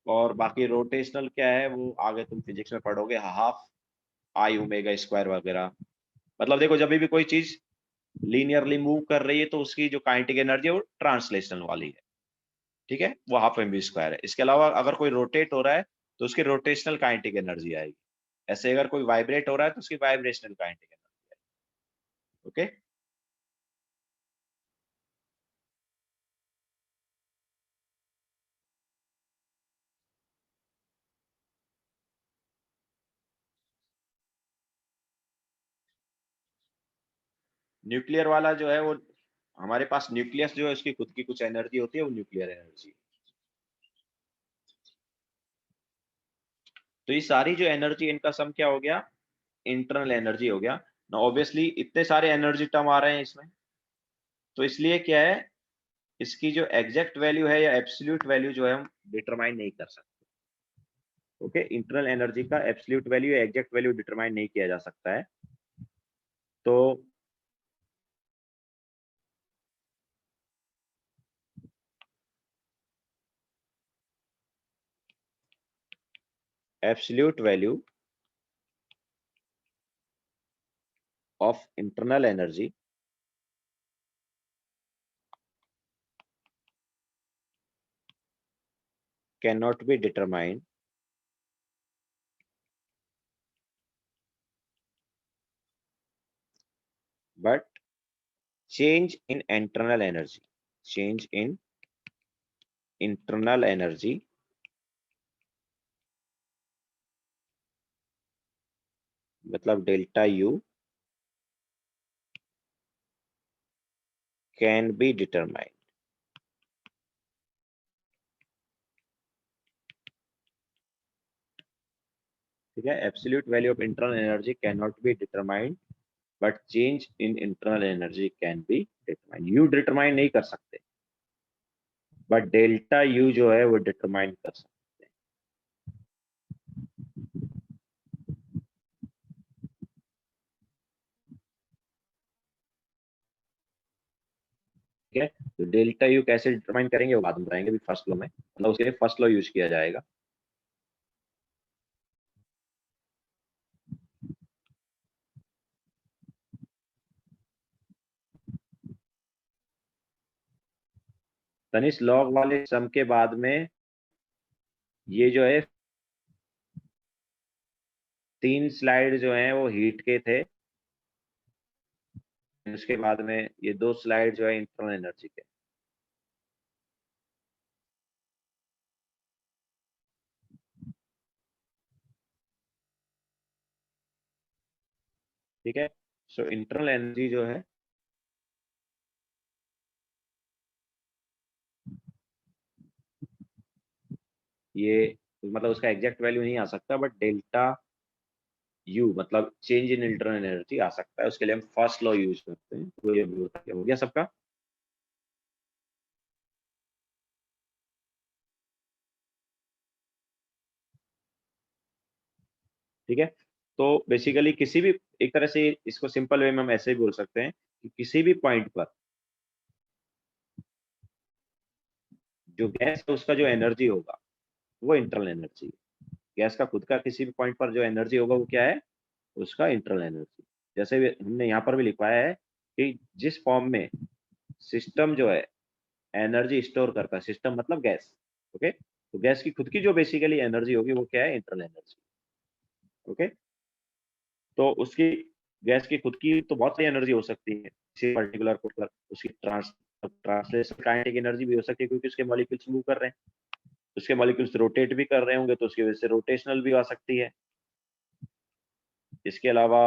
और बाकी रोटेशनल क्या है वो आगे तुम फिजिक्स में पढ़ोगे, हाफ आई ओमेगा स्क्वायर वगैरह। मतलब देखो, जब भी कोई चीज लीनियरली मूव कर रही है तो उसकी जो काइनेटिक एनर्जी है वो ट्रांसलेशनल वाली है। ठीक है, वो हाफ एम वी स्क्वायर है। इसके अलावा अगर कोई रोटेट हो रहा है तो उसकी रोटेशनल काइनेटिक एनर्जी आएगी। ऐसे अगर कोई वाइब्रेट हो रहा है तो उसकी वाइब्रेशनल काइनेटिक एनर्जी आएगी। ओके, न्यूक्लियर वाला जो है वो, हमारे पास न्यूक्लियस जो है उसकी खुद की कुछ एनर्जी होती है, वो न्यूक्लियर एनर्जी। तो ये सारी जो एनर्जी, इनका सम क्या हो गया, इंटरनल एनर्जी हो गया ना। ऑब्वियसली इतने सारे एनर्जी टर्म आ रहे हैं इसमें, तो इसलिए क्या है, इसकी जो एग्जैक्ट वैल्यू है या एब्सोल्यूट वैल्यू जो है हम डिटरमाइन नहीं कर सकते। ओके, इंटरनल एनर्जी का एब्सोल्यूट वैल्यू या एग्जैक्ट वैल्यू डिटरमाइन नहीं किया जा सकता है। तो absolute value of internal energy cannot be determined but change in internal energy, change in internal energy मतलब delta U can be determined. ठीक है, absolute value of internal energy can not be determined but change in internal energy can be determined. You determine नहीं कर सकते, बट डेल्टा यू जो है वो डिटरमाइन कर सकते हैं। ठीक है, तो डेल्टा यू कैसे डिटरमाइन करेंगे वो बाद में बताएंगे, फर्स्ट लॉ में, मतलब उसके लिए फर्स्ट लॉ यूज किया जाएगा। तनिष, लॉग वाले सम के बाद में ये जो है 3 स्लाइड जो हैं वो हीट के थे, उसके बाद में ये 2 स्लाइड जो है इंटरनल एनर्जी के। ठीक है, सो इंटरनल एनर्जी जो है ये, मतलब उसका एग्जैक्ट वैल्यू नहीं आ सकता, बट डेल्टा यू मतलब चेंज इन इंटरनल एनर्जी आ सकता है। उसके लिए हम फर्स्ट लॉ यूज करते हैं। तो ये हो गया सबका। ठीक है, तो बेसिकली किसी भी, एक तरह से इसको सिंपल वे में हम ऐसे ही बोल सकते हैं कि किसी भी पॉइंट पर जो गैस है उसका जो एनर्जी होगा, वो इंटरनल एनर्जी। गैस का खुद का किसी भी पॉइंट पर जो एनर्जी होगा वो क्या है, उसका इंटरनल एनर्जी। जैसे हमने यहाँ पर भी लिखवाया है कि जिस फॉर्म में सिस्टम जो है एनर्जी स्टोर करता है, सिस्टम मतलब गैस, ओके, तो गैस की खुद की जो बेसिकली एनर्जी होगी वो क्या है, इंटरनल एनर्जी। ओके, तो उसकी गैस की खुद की तो बहुत सारी एनर्जी हो सकती है किसी पर्टिकुलर को पर, उसकी ट्रांसलेशन काइनेटिक एनर्जी भी हो सकती है क्योंकि उसके मॉलिक्यूल्स मूव कर रहे हैं, उसके मॉलिक्यूल्स रोटेट भी कर रहे होंगे तो उसकी वजह से रोटेशनल भी आ सकती है। इसके अलावा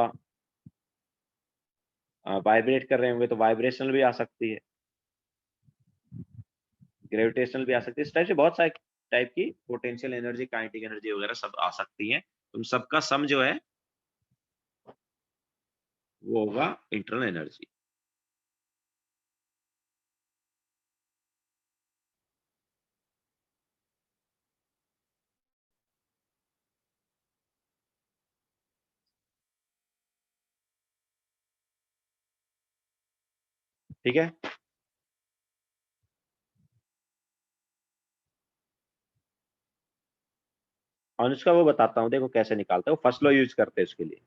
वाइब्रेट कर रहे होंगे तो वाइब्रेशनल भी आ सकती है, ग्रेविटेशनल भी आ सकती है। इस टाइप से बहुत सारे टाइप की पोटेंशियल एनर्जी, काइनेटिक एनर्जी वगैरह सब आ सकती है। तुम सबका सम जो है वो होगा इंटरनल एनर्जी। ठीक है, और उसका वो बताता हूँ, देखो कैसे निकालते हो, फर्स्ट लॉ यूज करते हैं उसके लिए।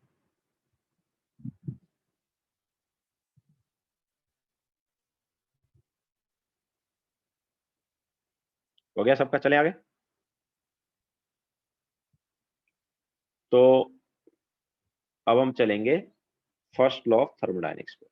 हो गया सबका, चले आगे। तो अब हम चलेंगे फर्स्ट लॉ ऑफ थर्मोडायनेमिक्स पे।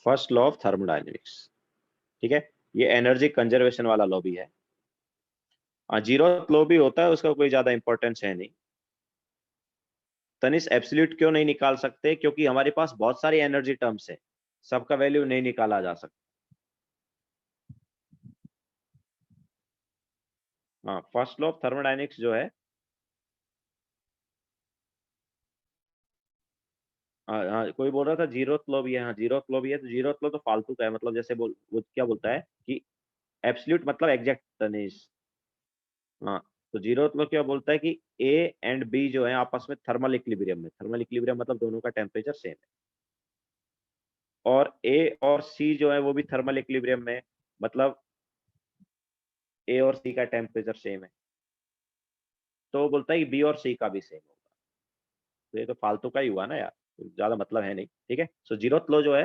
फर्स्ट लॉ ऑफ थर्मोडायनेमिक्स, ठीक है, ये एनर्जी कंजर्वेशन वाला लॉ भी है। जीरो लॉ भी होता है, उसका कोई ज्यादा इंपॉर्टेंस है नहीं। तनिष एब्सोल्यूट क्यों नहीं निकाल सकते, क्योंकि हमारे पास बहुत सारी एनर्जी टर्म्स है, सबका वैल्यू नहीं निकाला जा सकता। हाँ, फर्स्ट लॉ ऑफ थर्मोडायनेमिक्स जो है, हाँ हाँ, कोई बोल रहा था जीरो लॉ भी है, हाँ जीरो लॉ भी है, तो जीरो लॉ तो फालतू का है, मतलब जैसे वो क्या बोलता है कि एब्सोल्यूट मतलब एग्जैक्ट, तनिष। हाँ, तो जीरो मतलब क्या बोलता है कि ए एंड बी जो है आपस में थर्मल इक्विलिब्रियम में, थर्मल इक्विलिब्रियम मतलब दोनों का टेम्परेचर सेम है, और ए और सी जो है वो भी थर्मल इक्विलिब्रियम में, मतलब ए और सी का टेम्परेचर सेम है, तो वो बोलता है कि बी और सी का भी सेम होगा। तो ये तो फालतू का ही हुआ ना यार, तो ज्यादा मतलब है नहीं। ठीक है, सो जीरोथ लॉ जो है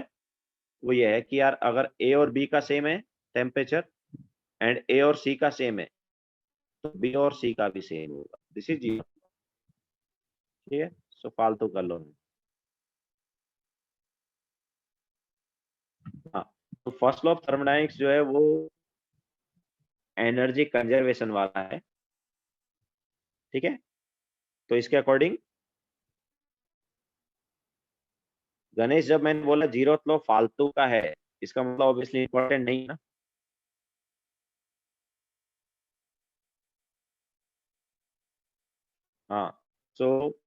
वो ये है कि यार अगर ए और बी का सेम है टेम्परेचर, एंड ए और सी का सेम है, तो बी और सी का भी सेम होगा, दिस इज जीरो। ठीक है, सो फालतू कर लो। हाँ, तो फर्स्ट लॉ ऑफ थर्मोडायनेमिक्स जो है वो एनर्जी कंजर्वेशन वाला है। ठीक है, तो इसके अकॉर्डिंग गणेश, जब मैंने बोला जीरो फ्लो फालतू का है, इसका मतलब ऑब्वियसली इंपॉर्टेंट नहीं है ना। हाँ, सो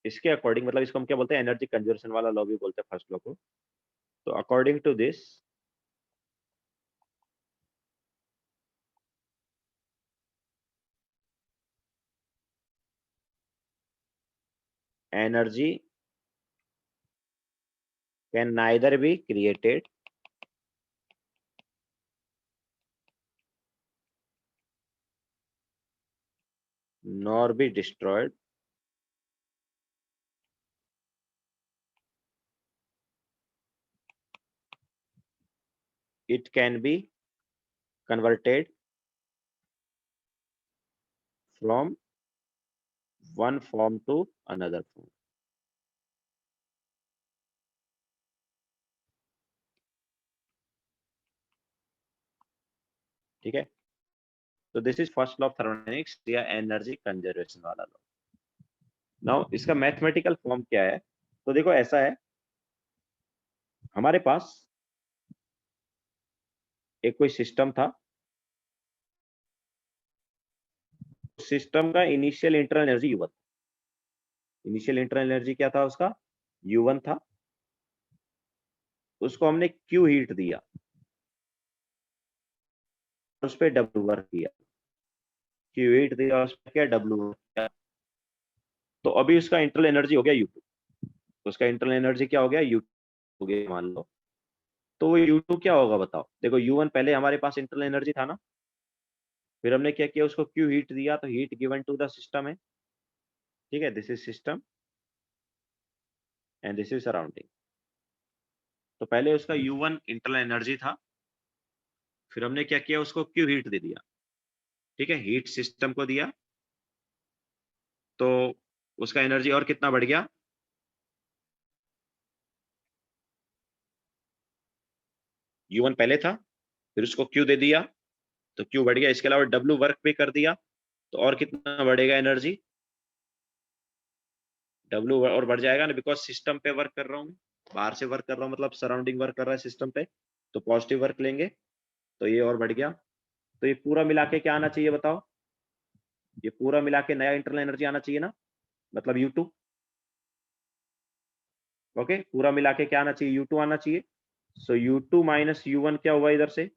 इसके अकॉर्डिंग मतलब इसको हम क्या बोलते हैं, एनर्जी कंजर्वेशन वाला लॉ भी बोलते हैं फर्स्ट लॉ को। तो according to this, energy can neither be created nor be destroyed, it can be converted from one form to another form. ठीक है, तो this is first law of thermodynamics या एनर्जी कंजर्वेशन वाला लॉ। नाउ इसका मैथमेटिकल फॉर्म क्या है, तो देखो ऐसा है, हमारे पास एक कोई सिस्टम था, सिस्टम का initial internal energy you, initial internal energy क्या था उसका, U1 था, उसको हमने Q हीट दिया, उस पर W वर्क किया, Q हीट दिया, उस पर क्या W वर्क किया, तो अभी उसका इंटरनल एनर्जी हो गया U2, उसका इंटरनल एनर्जी क्या हो गया, U2 हो गया मान लो। तो वो U2 क्या होगा बताओ, देखो U1 पहले हमारे पास इंटरनल एनर्जी था ना, फिर हमने क्या किया, उसको Q हीट दिया, तो heat given to the system है, ठीक है, this is system and this is surrounding. तो पहले उसका U1 इंटरनल एनर्जी था, फिर हमने क्या किया, उसको Q हीट दे दिया, ठीक है, हीट सिस्टम को दिया, तो उसका एनर्जी और कितना बढ़ गया, U1 पहले था, फिर उसको Q दे दिया, तो Q बढ़ गया, इसके अलावा W वर्क भी कर दिया, तो और कितना बढ़ेगा एनर्जी, W और बढ़ जाएगा ना, बिकॉज सिस्टम पे वर्क कर रहा हूँ, बाहर से वर्क कर रहा हूँ, मतलब सराउंडिंग वर्क कर रहा है सिस्टम पे, तो पॉजिटिव वर्क लेंगे, तो ये और बढ़ गया। तो ये पूरा मिला के क्या आना चाहिए बताओ, ये पूरा मिला के नया इंटरनल एनर्जी आना चाहिए ना, मतलब U2। ओके, पूरा मिला के क्या आना चाहिए, U2 आना चाहिए। सो U2 माइनस U1 क्या हुआ इधर से,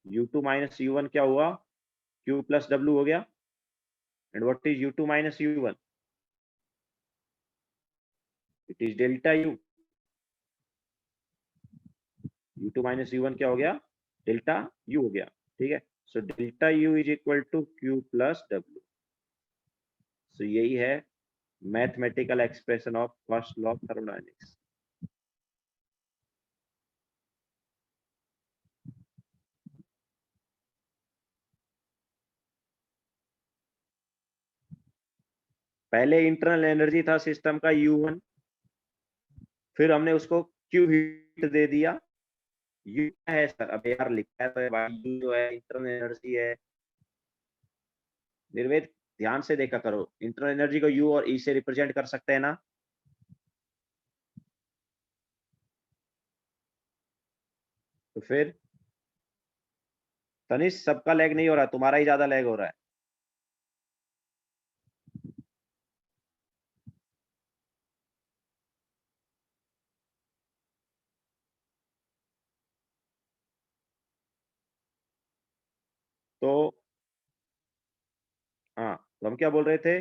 U2 माइनस U1 क्या हुआ, Q प्लस W हो गया, and what is U2 minus U1, it is delta U। U2 minus U1 क्या हो गया, डेल्टा U हो गया, ठीक है। So delta U is equal to Q plus W। So यही है mathematical expression of first law of thermodynamics. पहले इंटरनल एनर्जी था सिस्टम का U1, फिर हमने उसको Q हीट दे दिया। U क्या है सर, अब यार लिखा है तो भाई U जो है इंटरनल एनर्जी है, निर्वेद ध्यान से देखा करो, इंटरनल एनर्जी को U और E से रिप्रेजेंट कर सकते हैं ना, तो फिर तनिष सबका लैग नहीं हो रहा, तुम्हारा ही ज्यादा लैग हो रहा है। तो हाँ, तो हम क्या बोल रहे थे,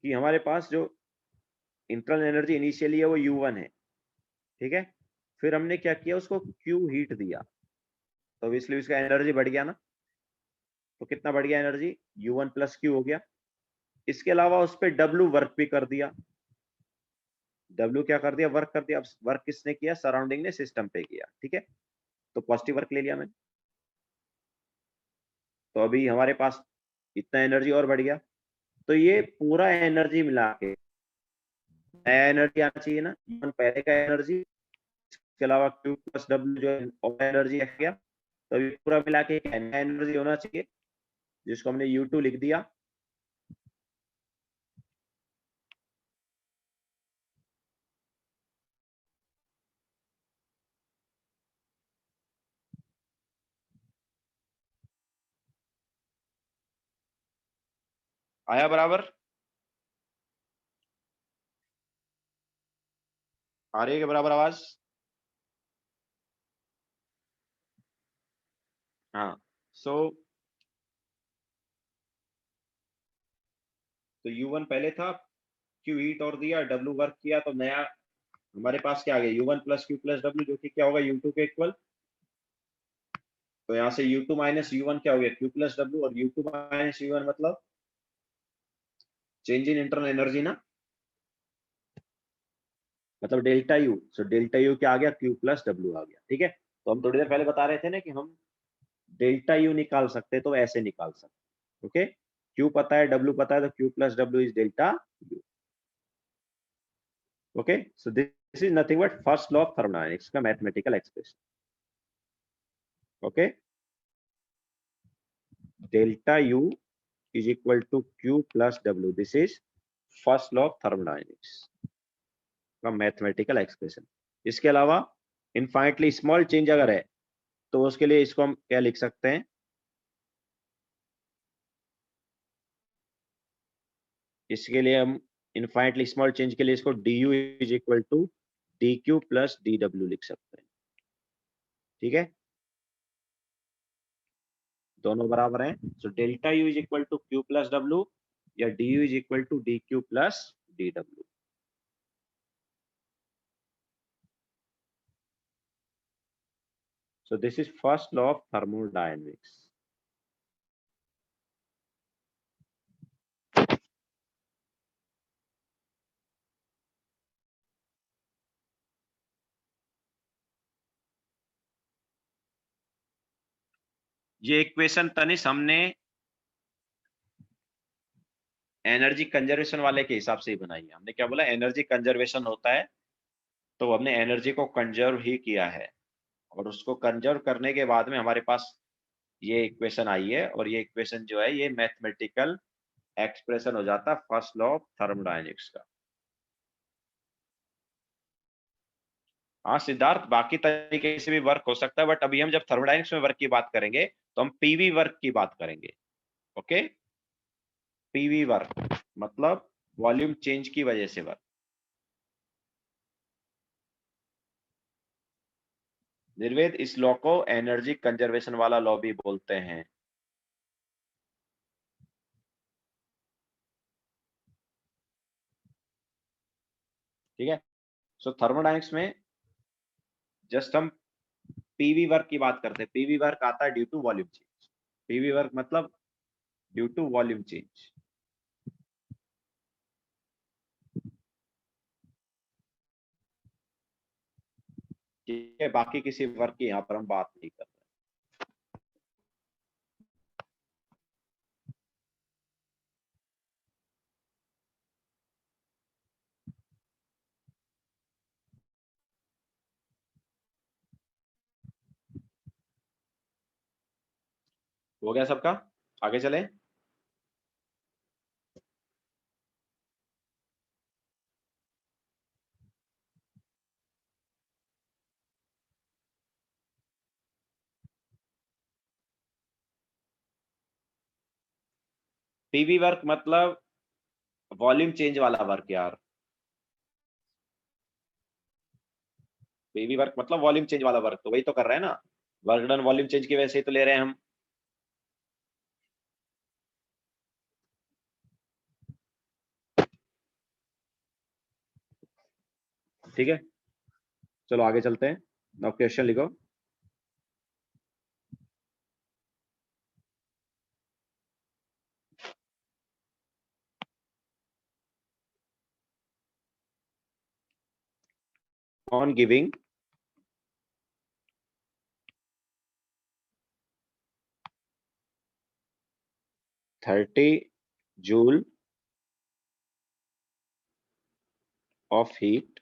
कि हमारे पास जो इंटरनल एनर्जी इनिशियली है वो U1 है, ठीक है, फिर हमने क्या किया, उसको Q हीट दिया, तो इसलिए उसका एनर्जी बढ़ गया ना, तो कितना बढ़ गया एनर्जी, U1 प्लस Q हो गया। इसके अलावा उस पर W वर्क भी कर दिया, W क्या कर दिया, वर्क कर दिया। अब वर्क किसने किया, सराउंडिंग ने सिस्टम पे किया, ठीक है, तो पॉजिटिव वर्क ले लिया मैंने, तो अभी हमारे पास इतना एनर्जी और बढ़ गया। तो ये पूरा एनर्जी मिला के नया एनर्जी आना चाहिए ना, U1 पहले का एनर्जी, इसके अलावा Q प्लस W जो है और एनर्जी आ गया, तो अभी पूरा मिला के नया एनर्जी होना चाहिए, जिसको हमने U2 लिख दिया। आया बराबर, आ रही है क्या बराबर आवाज, हाँ। सो तो U1 पहले था, Q हीट और दिया, W वर्क किया, तो नया हमारे पास क्या आ गया, U1 plus Q plus W, जो कि क्या होगा, U2 के इक्वल। तो यहाँ से U2 माइनस U1 क्या हो गया, Q प्लस W, और U2 माइनस U1 मतलब चेंज इन इंटरनल एनर्जी ना, मतलब डेल्टा U। सो डेल्टा U क्या आ गया, Q प्लस W आ गया, ठीक है। तो हम थोड़ी देर पहले बता रहे थे ना कि हम डेल्टा U निकाल सकते, तो ऐसे निकाल सकते, ओके। Q पता है, W पता है, तो Q plus W is delta U, okay. So this is nothing but first law of thermodynamics का mathematical expression, okay. Delta U is equal to Q plus W. This is first law of thermodynamics का मैथमेटिकल एक्सप्रेशन। इसके अलावा इनफाइटली स्मॉल चेंज अगर है, तो उसके लिए इसको हम क्या लिख सकते हैं, इसके लिए हम इनफाइनाइटली स्मॉल चेंज के लिए इसको du is equal to dq plus dw लिख सकते हैं। ठीक है, दोनों बराबर हैं, so delta u is equal to q plus w या du is equal to dq plus dw। So this is first law of thermodynamics. ये इक्वेशन तनिष हमने एनर्जी कंजर्वेशन वाले के हिसाब से ही बनाई है। हमने क्या बोला, एनर्जी कंजर्वेशन होता है, तो हमने एनर्जी को कंजर्व ही किया है, और उसको कंजर्व करने के बाद में हमारे पास ये इक्वेशन आई है, और ये इक्वेशन जो है ये मैथमेटिकल एक्सप्रेशन हो जाता है फर्स्ट लॉ ऑफ थर्मोडायनेमिक्स का। हाँ सिद्धार्थ, बाकी तरीके से भी वर्क हो सकता है, बट अभी हम जब थर्मोडायनेमिक्स में वर्क की बात करेंगे तो हम पीवी वर्क की बात करेंगे। ओके, पीवी वर्क मतलब वॉल्यूम चेंज की वजह से वर्क। निर्वेद, इस लॉ को एनर्जी कंजर्वेशन वाला लॉ भी बोलते हैं। ठीक है, सो थर्मोडायनेमिक्स में जस्ट हम पीवी वर्क की बात करते हैं। पीवी वर्क आता है due to volume change. PV work मतलब ड्यू टू वॉल्यूम चेंज। ठीक है, बाकी किसी वर्क की यहाँ पर हम बात नहीं कर रहे। हो गया सबका, आगे चले। पीवी वर्क मतलब वॉल्यूम चेंज वाला वर्क यार। पीवी वर्क मतलब वॉल्यूम चेंज वाला वर्क, तो वही तो कर रहे हैं ना, वर्क डन वॉल्यूम चेंज की वजह से ही तो ले रहे हैं हम। ठीक है, चलो आगे चलते हैं। अब क्वेश्चन लिखो। On giving 30 joule of heat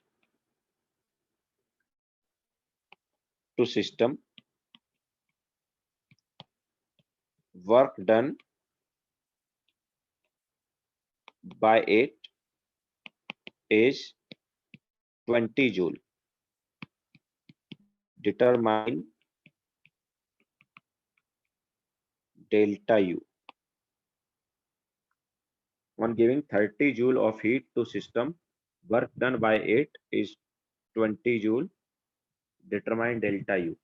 to system, work done by it is 20 joule. Determine delta U. On giving 30 joule of heat to system, work done by it is 20 joule. Determine delta U.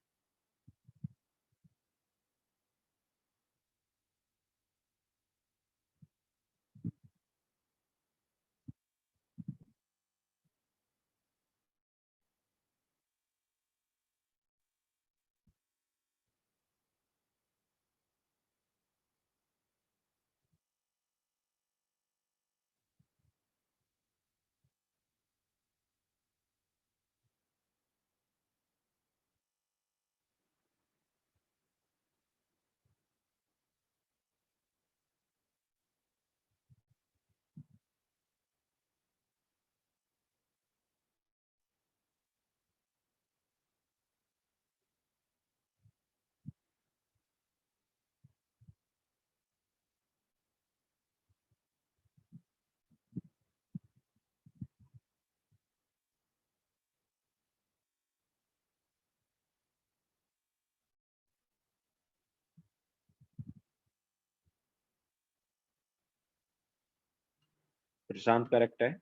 Prashant correct है।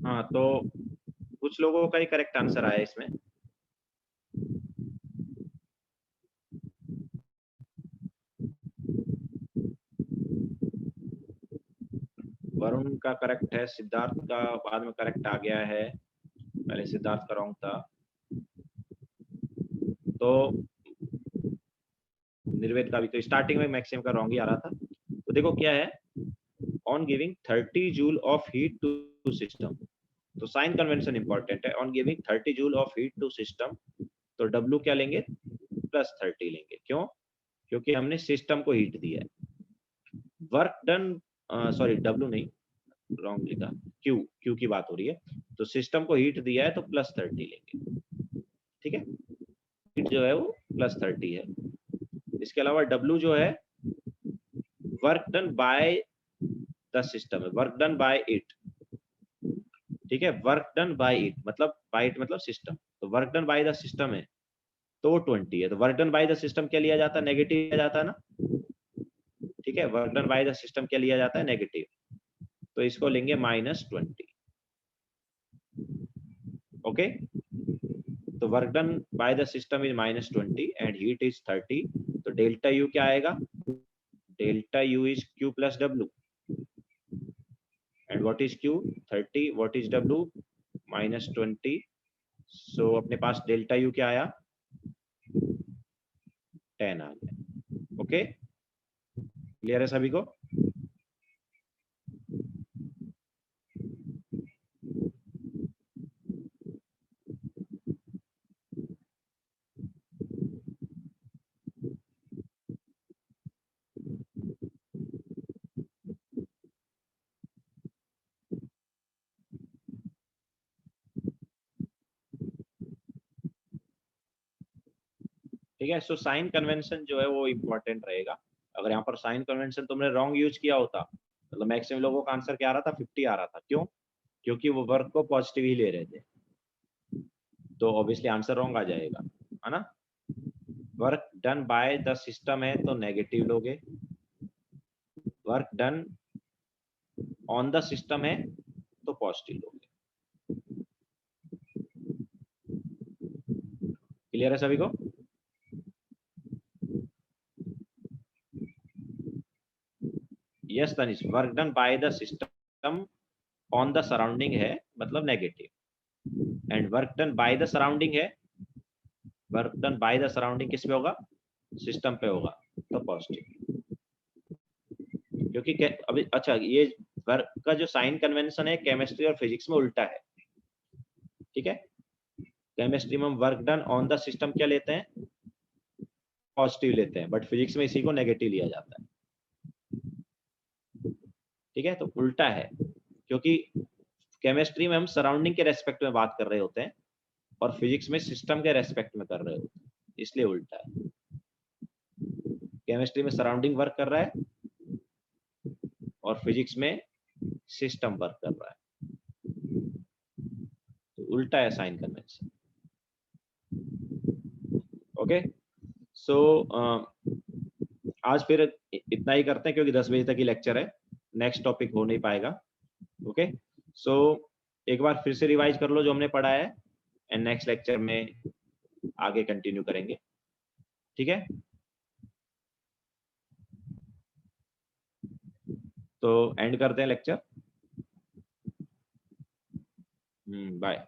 हाँ, तो कुछ लोगों का ही करेक्ट आंसर आया इसमें। वरुण का करेक्ट है, सिद्धार्थ का बाद में करेक्ट आ गया है, पहले सिद्धार्थ का रॉन्ग था। तो निर्वेद का भी, तो स्टार्टिंग में मैक्सिमम का रॉन्ग ही आ रहा था। तो देखो क्या है, on giving 30 joule of heat to system, तो साइन कन्वेंशन इंपॉर्टेंट है। On giving 30 joule of heat to system, तो W क्या लेंगे, +30 लेंगे। क्यों? क्योंकि हमने सिस्टम को हीट दिया है। वर्क डन, सॉरी W नहीं, रॉन्ग लिखा, Q की बात हो रही है। तो सिस्टम को हीट दिया है तो +30 लेंगे, ठीक है। हीट जो है वो +30 है। इसके अलावा W जो है work done by the system है, वर्क डन बाय इट, ठीक है। वर्क डन बाय इट मतलब, बाय इट मतलब सिस्टम, तो work done by the system है तो 20 है। तो work done by the system क्या लिया जाता है, नेगेटिव लिया जाता है ना, ठीक है। Work done by the system क्या लिया जाता है, नेगेटिव, तो इसको लेंगे -20, ओके। तो work done by the system is -20 and heat is 30, तो डेल्टा यू क्या आएगा, delta U is Q plus W, and what is Q, 30, what is W, -20। सो अपने पास डेल्टा यू क्या आया, 10 आ गया, ओके। क्लियर है सभी को? ठीक है। सो साइन कन्वेंशन जो है वो इम्पोर्टेंट रहेगा। अगर यहाँ पर साइन कन्वेंशन तुमने रॉन्ग यूज किया होता, मतलब मैक्सिमम लोगों का आंसर क्या आ रहा था, 50 आ रहा था। क्यों? क्योंकि वो वर्क को पॉजिटिव ही ले रहे थे, तो ऑब्वियसली आंसर रॉन्ग आ जाएगा, है ना। Work done by the system है तो नेगेटिव लोगे, work done on the system है तो पॉजिटिव लोगे। क्लियर है सभी को? Yes Tanish, work done by the system on the surrounding है मतलब negative, and work done by the surrounding है, work done by the surrounding किस पे होगा, सिस्टम पे होगा, तो पॉजिटिव। क्योंकि अभी अच्छा, ये वर्क का जो साइन कन्वेंशन है केमिस्ट्री और फिजिक्स में उल्टा है, ठीक है। केमिस्ट्री में हम work done on the system क्या लेते हैं, पॉजिटिव लेते हैं, बट फिजिक्स में इसी को नेगेटिव लिया जाता है, ठीक है। तो उल्टा है, क्योंकि केमिस्ट्री में हम सराउंडिंग के रेस्पेक्ट में बात कर रहे होते हैं और फिजिक्स में सिस्टम के रेस्पेक्ट में कर रहे होते हैं, इसलिए उल्टा है। केमिस्ट्री में सराउंडिंग वर्क कर रहा है और फिजिक्स में सिस्टम वर्क कर रहा है, तो उल्टा है साइन कन्वेंशन, ओके। सो आज फिर इतना ही करते हैं, क्योंकि 10 बजे तक ही लेक्चर है, नेक्स्ट टॉपिक हो नहीं पाएगा, ओके। सो एक बार फिर से रिवाइज कर लो जो हमने पढ़ा है, एंड नेक्स्ट लेक्चर में आगे कंटिन्यू करेंगे, ठीक है। तो एंड करते हैं लेक्चर, बाय।